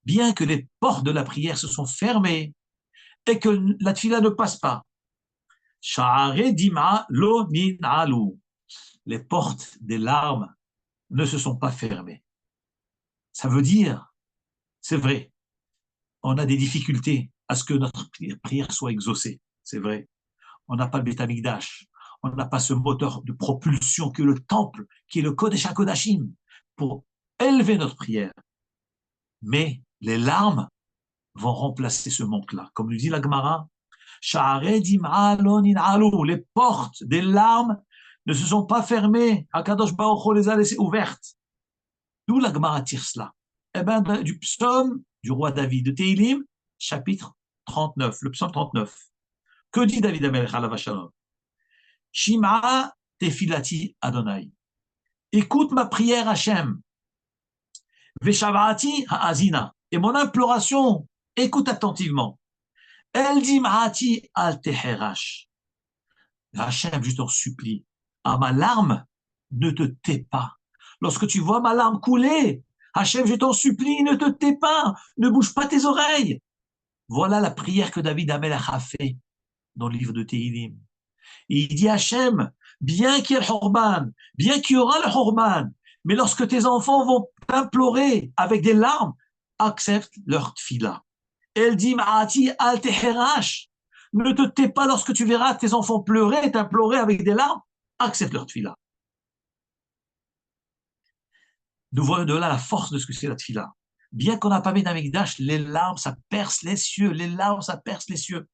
Bien que les portes de la prière se sont fermées et que la tefila ne passe pas, les portes des larmes ne se sont pas fermées. Ça veut dire, c'est vrai, on a des difficultés à ce que notre prière soit exaucée, c'est vrai. On n'a pas le Beth Amikdash, on n'a pas ce moteur de propulsion que le temple, qui est le Kodesh HaKodashim, pour élever notre prière. Mais les larmes vont remplacer ce manque-là. Comme nous dit la Gemara, les portes des larmes ne se sont pas fermées. Hakadosh Baruch Hu les a laissées ouvertes. D'où la Gemara tire cela? Eh bien, du psaume du roi David de Teilim, chapitre 39, le psaume 39. Que dit David Amelech alav shalom? Shim'a tefilati Adonai. Écoute ma prière, Hachem. Veshavati ha'azina. Et mon imploration, écoute attentivement. El dim'ati al teherash. Hachem, je t'en supplie, à ma larme, ne te tais pas. Lorsque tu vois ma larme couler, Hachem, je t'en supplie, ne te tais pas, ne bouge pas tes oreilles. Voilà la prière que David Amelech a fait dans le livre de Tehilim. Et il dit Hachem, bien qu'il y ait le Horban, bien qu'il y aura le Horban, mais lorsque tes enfants vont t'implorer avec des larmes, accepte leur tfila. Elle dit Ma'ati al teherash. Ne te tais pas lorsque tu verras tes enfants pleurer, t'implorer avec des larmes, accepte leur tfila. Nous voyons de là la force de ce que c'est la tfila. bien qu'on n'a pas mis d'Amikdash, les larmes, ça perce les cieux, les larmes, ça perce les cieux.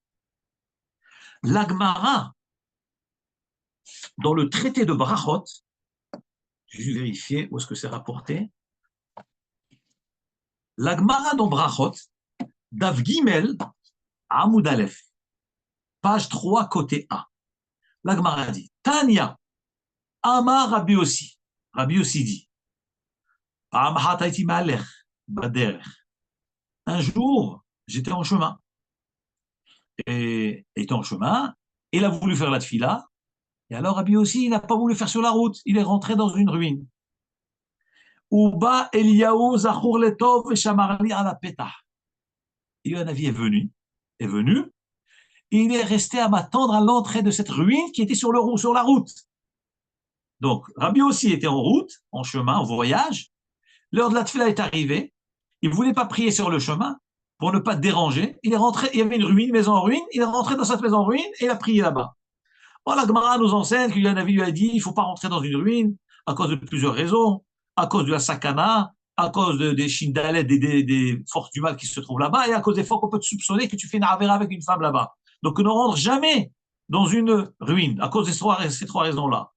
L'Agmara, dans le traité de Brachot, j'ai juste vérifié où est-ce que c'est rapporté. L'Agmara dans Brachot, Dav Gimel, Amoud Aleph, page 3, côté A. L'Agmara dit, Tanya, Amar Rabbi Yossi. Rabbi Yossi dit, un jour, j'étais en chemin. Et étant en chemin, il a voulu faire la tfila, et alors Rabbi Yossi, il n'a pas voulu faire sur la route, il est rentré dans une ruine. Uba Eliyahu Zachur Letov et Shamarli à la Petah. Et un avis est venu, et il est resté à m'attendre à l'entrée de cette ruine qui était sur la route. Donc, Rabbi Yossi était en route, en chemin, en voyage. L'heure de la tfila est arrivée. Il ne voulait pas prier sur le chemin pour ne pas déranger. Il est rentré, il y avait une ruine, une maison en ruine. Il est rentré dans cette maison en ruine et il a prié là-bas. Bon, la Gemara nous enseigne qu'il y a un avis lui a dit il ne faut pas rentrer dans une ruine à cause de plusieurs raisons, à cause de la sakana, à cause des shindalet, des forces du mal qui se trouvent là-bas, et à cause des fois qu'on peut te soupçonner que tu fais une avéra avec une femme là-bas. Donc ne rentre jamais dans une ruine à cause de ces trois raisons-là.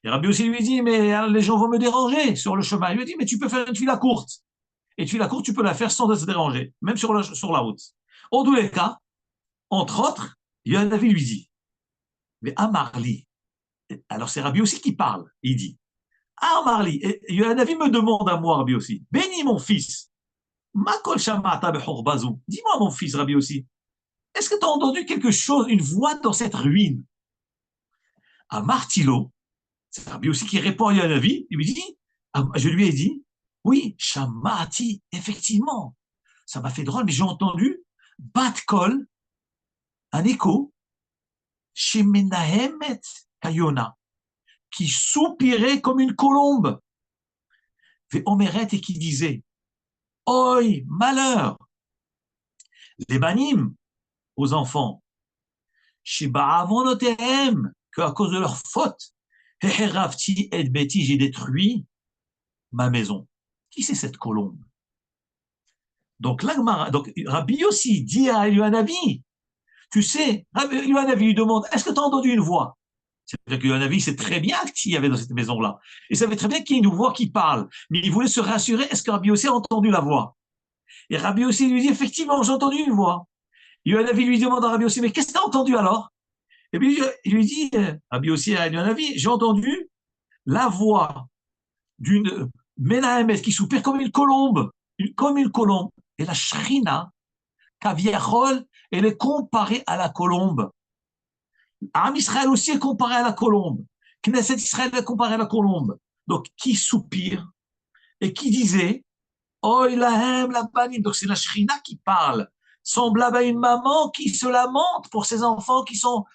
Et Rabbi aussi lui dit mais les gens vont me déranger sur le chemin. Il lui dit mais tu peux faire une fila courte. Et une fila courte, tu peux la faire sans se déranger, même sur la route. En tous les cas, entre autres, il y a un avis lui dit mais Amarli, alors c'est Rabbi aussi qui parle, il dit Amarli, il y a un avis me demande à moi, Rabbi aussi, bénis mon fils, Makol Shamata Behorbazou, dis-moi mon fils, Rabbi aussi, est-ce que tu as entendu quelque chose, une voix dans cette ruine? À Martilo, c'est Rabbi aussi qui répond à un avis, il lui dit, je lui ai dit, oui, Shamati, effectivement, ça m'a fait drôle, mais j'ai entendu Batkol, un écho, chez Menahemet Kayona, qui soupirait comme une colombe. Et Omeret et qui disait Oi, malheur, les banim aux enfants, que à cause de leur faute, j'ai détruit ma maison. Qui c'est cette colombe? Donc, Rabbi Yossi dit à Elianavi, tu sais, Elianavi lui demande est-ce que tu as entendu une voix? C'est vrai que Elianavi sait très bien qui y avait dans cette maison-là. Il savait très bien qu'il y a une voix qui parle. Mais il voulait se rassurer est-ce que Rabbi Yossi a entendu la voix? Et Rabbi Yossi lui dit effectivement, j'ai entendu une voix. Elianavi lui demande à Rabbi Yossi mais qu'est-ce que tu as entendu alors? Et puis il lui dit Rabbi Yossi a Elianavi j'ai entendu la voix d'une Ménahémet qui soupire comme une colombe. Comme une colombe. Et la Shrina, Kaviachol, elle est comparée à la colombe. Am Israël aussi est comparé à la colombe. Knesset Israël est comparé à la colombe. Donc, qui soupire et qui disait Oh, ilahem la banim. Donc, c'est la Shrina qui parle, semblable à une maman qui se lamente pour ses enfants qui sont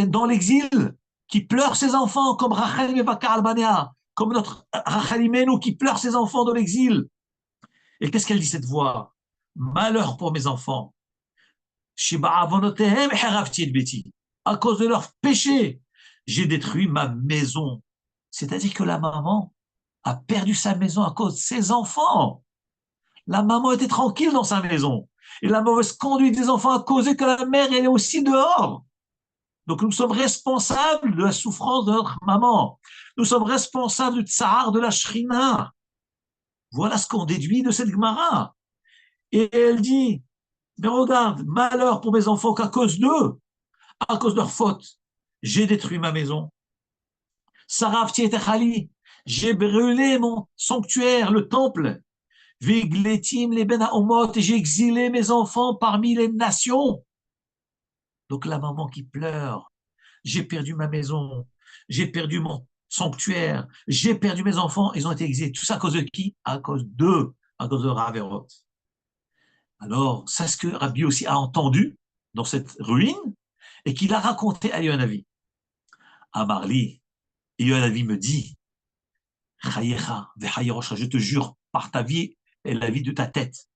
dans l'exil, qui pleure ses enfants, comme Rachel Mevaka Albanea, comme notre Rachel Imenu qui pleure ses enfants dans l'exil. Et qu'est-ce qu'elle dit cette voix? Malheur pour mes enfants. À cause de leurs péchés, j'ai détruit ma maison. C'est-à-dire que la maman a perdu sa maison à cause de ses enfants. La maman était tranquille dans sa maison. Et la mauvaise conduite des enfants a causé que la mère elle est aussi dehors. Donc nous sommes responsables de la souffrance de notre maman. Nous sommes responsables du tsar de la shrina. Voilà ce qu'on déduit de cette Gemara. Et elle dit, mais regarde, malheur pour mes enfants qu'à cause d'eux, à cause de leur faute, j'ai détruit ma maison. Sarafti et Techali, j'ai brûlé mon sanctuaire, le temple. Vigletim les Benaomot, et j'ai exilé mes enfants parmi les nations. Donc la maman qui pleure, j'ai perdu ma maison, j'ai perdu mon sanctuaire, j'ai perdu mes enfants, ils ont été exilés. Tout ça à cause de qui? À cause d'eux, à cause de Raverot. Alors, c'est ce que Rabbi aussi a entendu dans cette ruine et qu'il a raconté à Yonavi. À Marli, Yonavi me dit je te jure par ta vie et la vie de ta tête.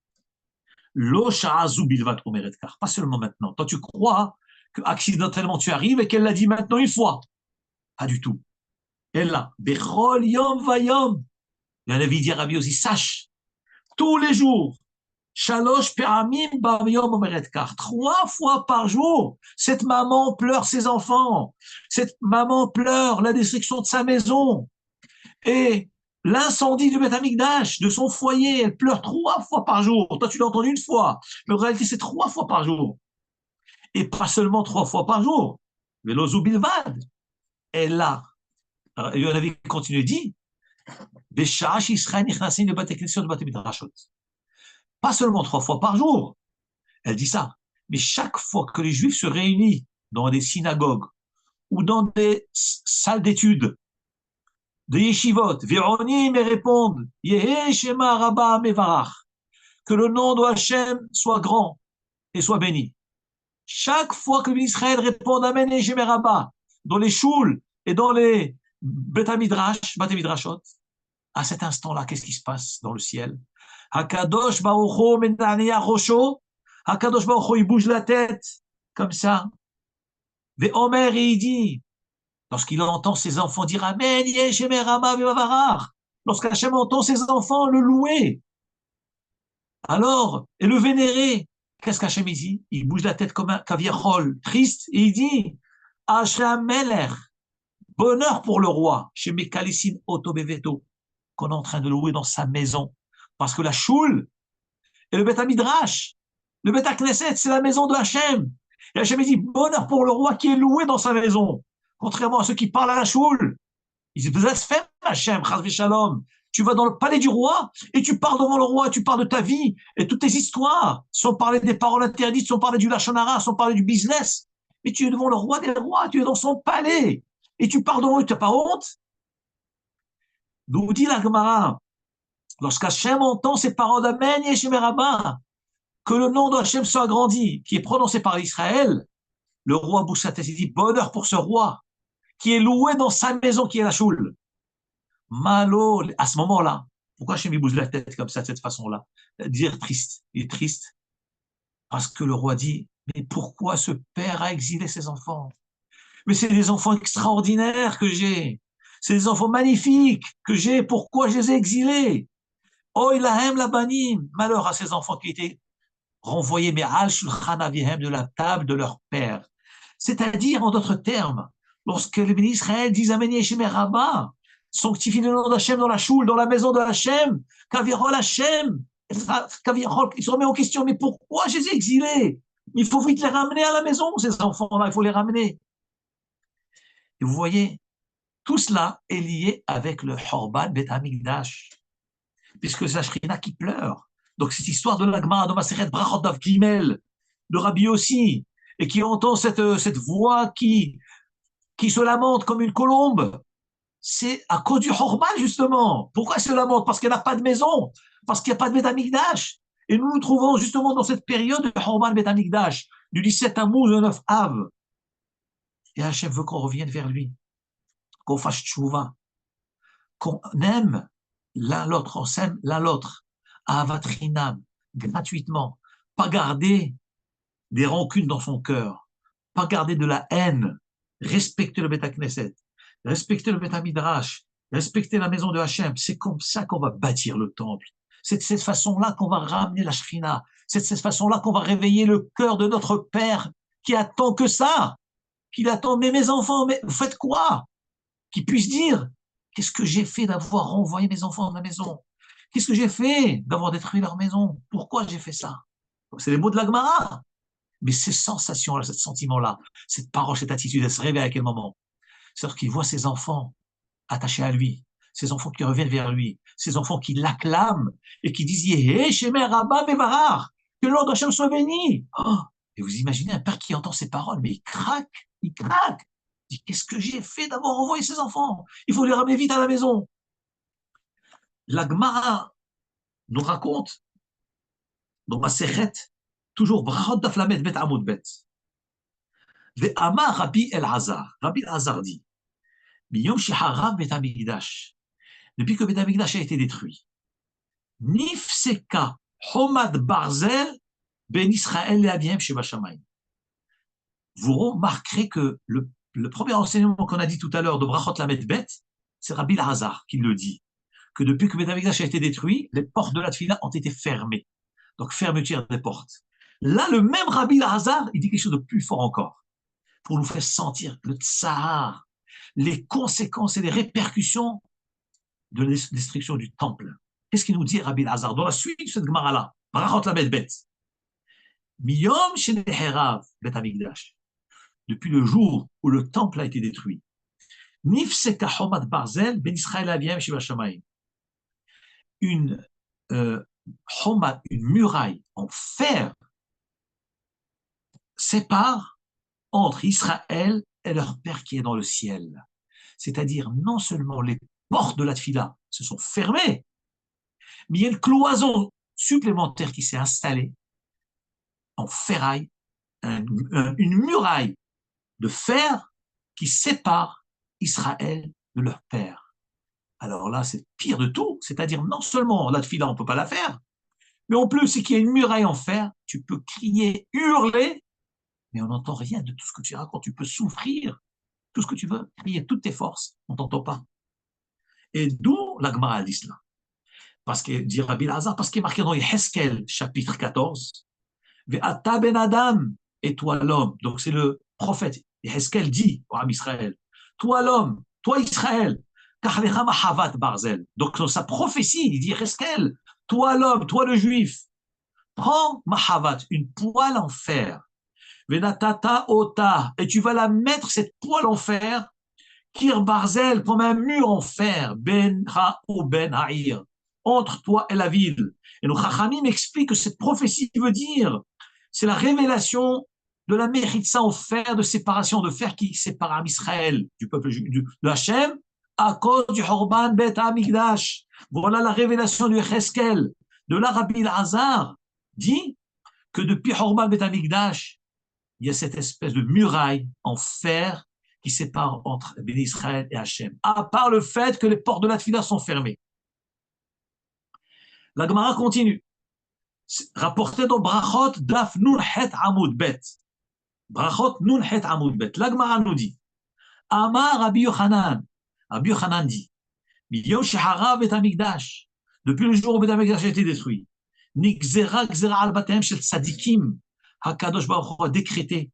Pas seulement maintenant. Toi, tu crois que accidentellement tu arrives et qu'elle l'a dit maintenant une fois. Pas du tout. Elle l'a. Bechol yom vayom. Yonavi dit à Rabbi aussi sache tous les jours. Shalosh pe'amim b'yom omeret kach. 3 fois par jour, cette maman pleure ses enfants. Cette maman pleure la destruction de sa maison. Et l'incendie du Beth Amikdash, de son foyer, elle pleure 3 fois par jour. Toi, tu l'as entendu une fois. Mais en réalité, c'est 3 fois par jour. Et pas seulement 3 fois par jour. Mais l'Ozou Bilvad, elle a, il y en avait continué dit, pas seulement 3 fois par jour, elle dit ça, mais chaque fois que les Juifs se réunissent dans des synagogues ou dans des salles d'études, des yeshivot, Véronim et répondent, Yehe Shema Rabba Mevarach, que le nom de Hachem soit grand et soit béni. Chaque fois que l'Israël répond Amen et Shema Rabba, dans les choules et dans les Beth Midrashot, à cet instant-là, qu'est-ce qui se passe dans le ciel? Hakadosh Baruch Hu Menania Rosho, Hakadosh Baruch Hu, il bouge la tête, comme ça. Et Omer, il dit, lorsqu'il entend ses enfants dire Amen, Yeshemer Rabba Mevarar, lorsqu'Hachem entend ses enfants le louer, alors, et le vénérer, qu'est-ce qu'Hachem dit? Il bouge la tête comme un kaviachol, triste, et il dit Hachem Meler, bonheur pour le roi, chez Mekalissin Otobeveto, qu'on est en train de louer dans sa maison. Parce que la choule et le Beth Midrash, le Beth Knesset, c'est la maison de Hachem. Et Hachem dit bonheur pour le roi qui est loué dans sa maison. Contrairement à ceux qui parlent à la choule, ils blasphèment Hachem, Chazvé Shalom. Tu vas dans le palais du roi et tu parles devant le roi, tu parles de ta vie et toutes tes histoires, sans parler des paroles interdites, sans parler du Lachon Hara, sans parler du business. Mais tu es devant le roi des rois, tu es dans son palais et tu parles devant lui, tu n'as pas honte? Nous dit la Gemara, lorsqu'Hachem entend ces paroles d'Amen Yeshemer Rabba, que le nom d'Hachem soit agrandi, qui est prononcé par Israël, le roi bouge sa tête et dit bonheur pour ce roi qui est loué dans sa maison qui est la choule. Malo, à ce moment-là, pourquoi Hachem bouge la tête comme ça, de cette façon-là? Dire triste, il est triste parce que le roi dit mais pourquoi ce père a exilé ses enfants? Mais c'est des enfants extraordinaires que j'ai, c'est des enfants magnifiques que j'ai, pourquoi je les ai exilés? Oh, il a la banim, malheur à ces enfants qui étaient renvoyés, mais al shulchan avihem, de la table de leur père. C'est-à-dire, en d'autres termes, lorsque les bénis Israël disent Amen Yeshem Rabba, sanctifie le nom d'Hachem dans la choule, dans la maison de Hachem, Kavirol Hachem, Kavirol, il se remet en question, mais pourquoi je les ai exilés? Il faut vite les ramener à la maison, ces enfants-là, il faut les ramener. Et vous voyez, tout cela est lié avec le Horban Bet Hamikdash, puisque c'est la Shrina qui pleure. Donc cette histoire de l'Agma, de Maseret Brachot Dav Gimel, de Rabbi aussi, et qui entend cette voix qui se lamente comme une colombe, c'est à cause du Horban justement. Pourquoi elle se lamente? Parce qu'elle n'a pas de maison, parce qu'il n'y a pas de Bet Hamikdash. Et nous nous trouvons justement dans cette période de Horban Bet Hamikdash, du 17 Tammuz au 9 Av. Et Hachem veut qu'on revienne vers lui, qu'on fasse tchouva, qu'on aime l'un l'autre, on s'aime l'un l'autre, à avatrinam, gratuitement, pas garder des rancunes dans son cœur, pas garder de la haine, respecter le Beth Knesset, respecter le Beth Midrash, respecter la maison de Hachem. C'est comme ça qu'on va bâtir le temple. C'est de cette façon-là qu'on va ramener la Shrina. C'est de cette façon-là qu'on va réveiller le cœur de notre Père qui attend que ça, qu'il attend, mais mes enfants, mais vous faites quoi? Qu'il puisse dire, qu'est-ce que j'ai fait d'avoir renvoyé mes enfants de la maison? Qu'est-ce que j'ai fait d'avoir détruit leur maison? Pourquoi j'ai fait ça? C'est les mots de la Gemara. Mais ces sensations-là, ce sentiment-là, cette parole, cette attitude, elle se réveille à quel moment? C'est-à-dire qu'il voit ses enfants attachés à lui, ses enfants qui reviennent vers lui, ses enfants qui l'acclament et qui disent Yehé, Shemer, Rabba, Mevarar, que le nom d'Hachem soit béni. Oh, et vous imaginez un père qui entend ces paroles, mais il craque, il craque. Il dit qu'est-ce que j'ai fait d'avoir envoyé ses enfants? Il faut les ramener vite à la maison. La Gemara nous raconte dans ma Sechet, toujours Brachot Daflamet Bet Amud Bet. Ve'amar Rabbi El-Hazar. Rabbi El-Hazar dit Miyom Sheharav Bet Hamikdash. Depuis que Bet Hamikdash a été détruit, Nifseka Homad Barzel Ben Israël et Abiem Sheba Shamayim. Vous remarquerez que le premier enseignement qu'on a dit tout à l'heure de Brachot Lamet Bet, c'est Rabbi El-Hazar qui le dit. que depuis que Beth Amikdash a été détruit, les portes de la Tfila ont été fermées. Donc, fermeture des portes. Là, le même Rabbi Lazar, il dit quelque chose de plus fort encore, pour nous faire sentir le tsar, les conséquences et les répercussions de la destruction du temple. Qu'est-ce qu'il nous dit, Rabbi Lazar, dans la suite de cette Gemara-là, Barachot la Bet, Miyom Sheneherav Bet Amikdash, depuis le jour où le temple a été détruit, Nifseka Chomat Barzel Ben Israël Aviem Shiva Shamayim, une muraille en fer sépare entre Israël et leur Père qui est dans le ciel. C'est-à-dire, non seulement les portes de la Tfila se sont fermées, mais il y a une cloison supplémentaire qui s'est installée en ferraille, une muraille de fer qui sépare Israël de leur Père. Alors là, c'est pire de tout, c'est-à-dire non seulement la Tfila, on ne peut pas la faire, mais en plus, c'est qu'il y a une muraille en fer, tu peux crier, hurler, mais on n'entend rien de tout ce que tu racontes. Tu peux souffrir, tout ce que tu veux, crier toutes tes forces, on ne t'entend pas. Et d'où la Gemara dit cela. Parce que, dit Rabbi Lazar, parce qu'il est marqué dans Yeheskel, chapitre 14, Ve'ata ben Adam, et toi l'homme. Donc c'est le prophète. Yeheskel dit au Ram Israël, toi l'homme, toi Israël, Kachlecha mahavat barzel. Donc dans sa prophétie, il dit Yeheskel, toi l'homme, toi le juif, prends mahavat, une poêle en fer, Venatata ota, et tu vas la mettre, cette poêle en fer, Kir barzel, comme un mur en fer, ben ha ou ben ha'ir, entre toi et la ville. Et nos Chachamim expliquent que cette prophétie veut dire, c'est la révélation de la méritza en fer, de séparation de fer qui sépare Israël du peuple de Hachem à cause du Horban Bet Hamikdash. Voilà la révélation du Cheskel, de l'Arabi Lazar, dit que depuis Horban Bet Hamikdash, il y a cette espèce de muraille en fer qui sépare entre Ben Israël et Hachem, à part le fait que les portes de la Tfila sont fermées. La Gemara continue. Rapporté dans Brachot Daf Nun Het Amud Bet. Brachot Nun Het Amud Bet. La Gemara nous dit, Amar Rabbi Yochanan. Rabbi Yochanan dit, Miyom Shehara Bet Hamikdash. Depuis le jour où Bet Hamikdash a été détruit, Nikzera Gzera al Batem Shel Tzadikim. Hakadosh Baruch Hu a décrété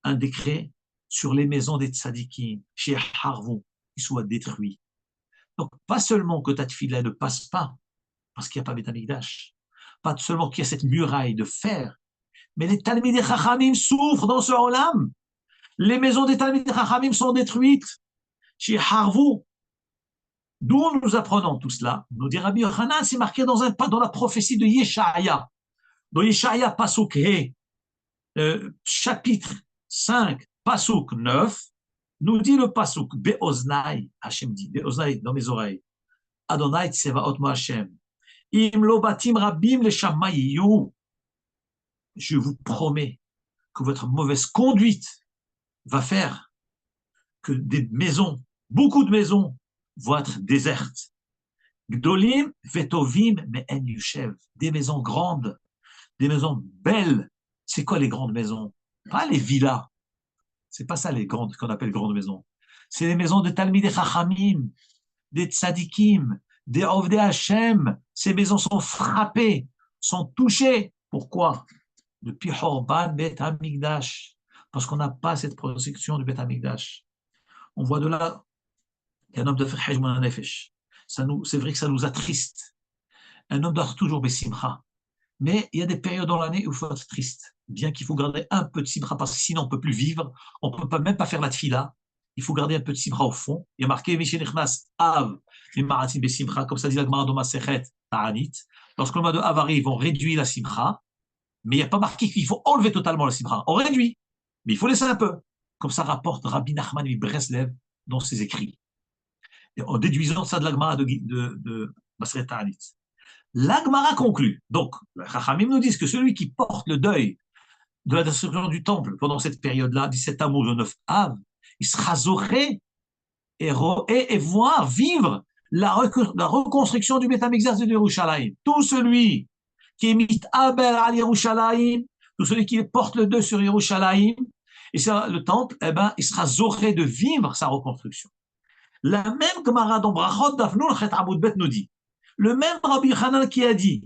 un décret sur les maisons des tzadikim, chez Harvou, qui soient détruits. Donc, pas seulement que ta tfila ne passe pas, parce qu'il n'y a pas Beth Amikdash, pas seulement qu'il y a cette muraille de fer, mais les Talmidei Chachamim souffrent dans ce olam. Les maisons des Talmidei Chachamim sont détruites chez Harvou. D'où nous apprenons tout cela? Nous dit Rabbi Yochanan, c'est marqué dans la prophétie de Yeshaya. Dans Yeshaya Pasuk He, chapitre 5, Pasuk 9, nous dit le Pasuk, Be'oznai, Hachem dit, Be'oznai, dans mes oreilles, Adonai Tsevaot Mo Hachem, Im lo batim rabim le shamayiyu, je vous promets que votre mauvaise conduite va faire que des maisons, beaucoup de maisons, vont être désertes. Gdolim vetovim me'en yushev, des maisons grandes, des maisons belles. C'est quoi les grandes maisons? Pas les villas. C'est pas ça les grandes qu'on appelle grandes maisons. C'est les maisons de Talmidei Chachamim, des tzadikim, des Ovdei Hashem. Ces maisons sont frappées, sont touchées. Pourquoi? Depuis Horban Bet Hamikdash. Parce qu'on n'a pas cette protection du Bet Hamikdash. On voit de là qu'un homme doit faire Hajj Nefesh. C'est vrai que ça nous attriste. Un homme doit toujours Bessimcha. Mais il y a des périodes dans l'année où il faut être triste. Bien qu'il faut garder un peu de simra, parce que sinon on ne peut plus vivre, on ne peut même pas faire la tfila. Il faut garder un peu de simra au fond. Il y a marqué Mishenichnas Av, Mimaratim Besimcha, comme ça dit la Gemara dans Masechet Ta'anit. Lorsque le mois de Av arrive, on réduit la simra, mais il n'y a pas marqué qu'il faut enlever totalement la simra. On réduit, mais il faut laisser un peu. Comme ça rapporte Rabbi Nachman Breslev dans ses écrits. Et en déduisant ça de la Gemara de Masechet Ta'anit. La Gemara conclut. Donc, les Chachamim nous disent que celui qui porte le deuil de la destruction du temple pendant cette période-là, 17 Tammuz au 9 Av, il sera zoré et voir vivre la reconstruction du Beth Hamikdash de Yerushalayim. Tout celui qui est mitaber al Yerushalayim, tout celui qui porte le deuil sur Yerushalayim, et sur le temple, eh ben, il sera zoré de vivre sa reconstruction. La même Gemara dans Brachot Dafnun Chet Amud Bet nous dit, le même Rabbi Hanan qui a dit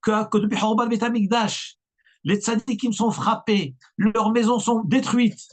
que depuis Horban Bet Hamikdash, les tzadikim sont frappés, leurs maisons sont détruites.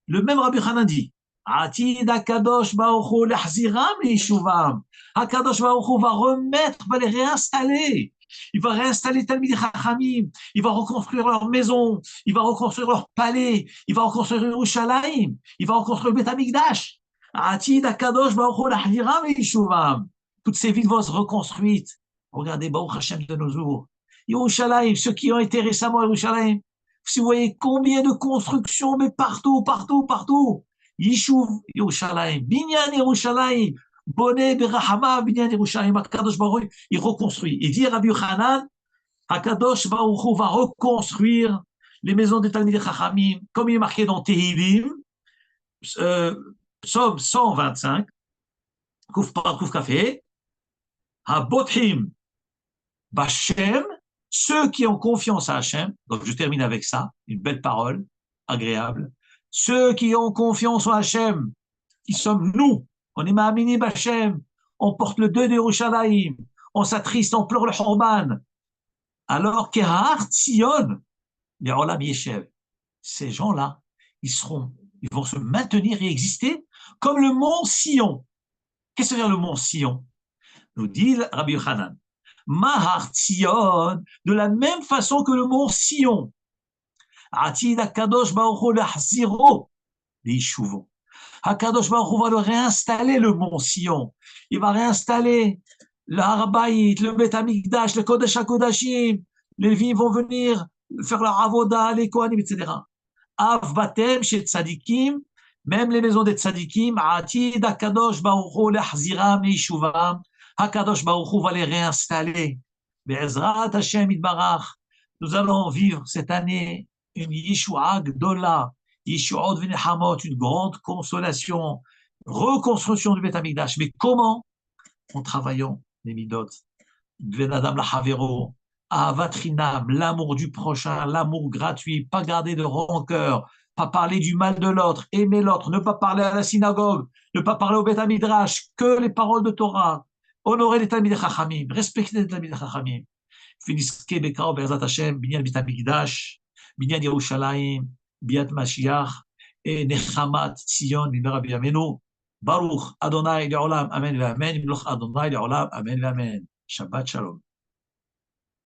Le même Rabbi Hanan dit, Atid Akadosh Baruch Hu lehziram leishuvam. Akadosh Baruch Hu va remettre, va les réinstaller. Il va réinstaller Talmidei Chachamim, il va reconstruire leur maison, il va reconstruire leur palais, il va reconstruire Yerushalayim, il va reconstruire le Bet Hamikdash. Atid Akadosh Baruch Hu lehziram leishuvam. Toutes ces villes vont se reconstruire. Regardez Baruch Hashem de nos jours. Yerushalayim, ceux qui ont été récemment à Yerushalayim, si vous voyez combien de constructions, mais partout, partout, partout. Yishuv Yerushalayim, Binyan Yerushalayim, Bonnet Berahama, Binyan Yerushalayim, Akadosh Baruch Hu, il reconstruit. Il dit Rabbi Yochanan, Akadosh Baruch Hu va reconstruire les maisons des Talmidei Chachamim, comme il est marqué dans Tehilim, Psaume 125, Kouf Par Kouf Kafé, Habothim Bashem, ceux qui ont confiance à Hachem, donc je termine avec ça, une belle parole, agréable. Ceux qui ont confiance en Hachem, qui sommes nous, on est Ma'amini B'Hachem, on porte le deuil de Yerushalayim, on s'attriste, on pleure le Horban. Alors Kehar Tzion, les Olam Yeshev, ces gens-là, ils vont se maintenir et exister comme le mont Sion. Qu'est-ce que veut dire le mont Sion? Nous dit Rabbi Yochanan. Mahar Tzion, de la même façon que le mont Sion. Atid Akadosh Baruch Hu lehziro leishuvon. Akadosh Baruch Hu va le réinstaller, le mont Sion. Il va réinstaller le Har Bayit, le Bet Hamikdash, le Kodesh HaKodashim. Les Lévites vont venir faire leur avoda, les Kohanim, etc. Av Batem chez Tzadikim, même les maisons des Tzadikim, Atid Akadosh Baruch Hu lehziram leishuvam. Hakadosh Baruch Hu va les réinstaller. Be'ezrat Hashem Yitbarach, nous allons vivre cette année une Yeshua Gdola, Yeshua V'Nechamot, une grande consolation, reconstruction du Beth Hamikdash. Mais comment? En travaillant les midot, Ven Adam Lachavero, Ahavat Chinam, l'amour du prochain, l'amour gratuit, pas garder de rancœur, pas parler du mal de l'autre, aimer l'autre, ne pas parler à la synagogue, ne pas parler au Beth Hamidrash, que les paroles de Torah. Honorer les Talmidei Chachamim, respecter les Talmidei Chachamim. Finiske Bekao Be'ezrat Hashem, Binyan Bet Hamikdash, Binyan Yerushalayim, Biat Mashiach, et Nechamat Tzion, Bimera Biyamenu, Baruch Adonai Le'olam, Amen Ve'amen, Imloch Adonai Le'olam, Amen Ve'amen. Shabbat Shalom.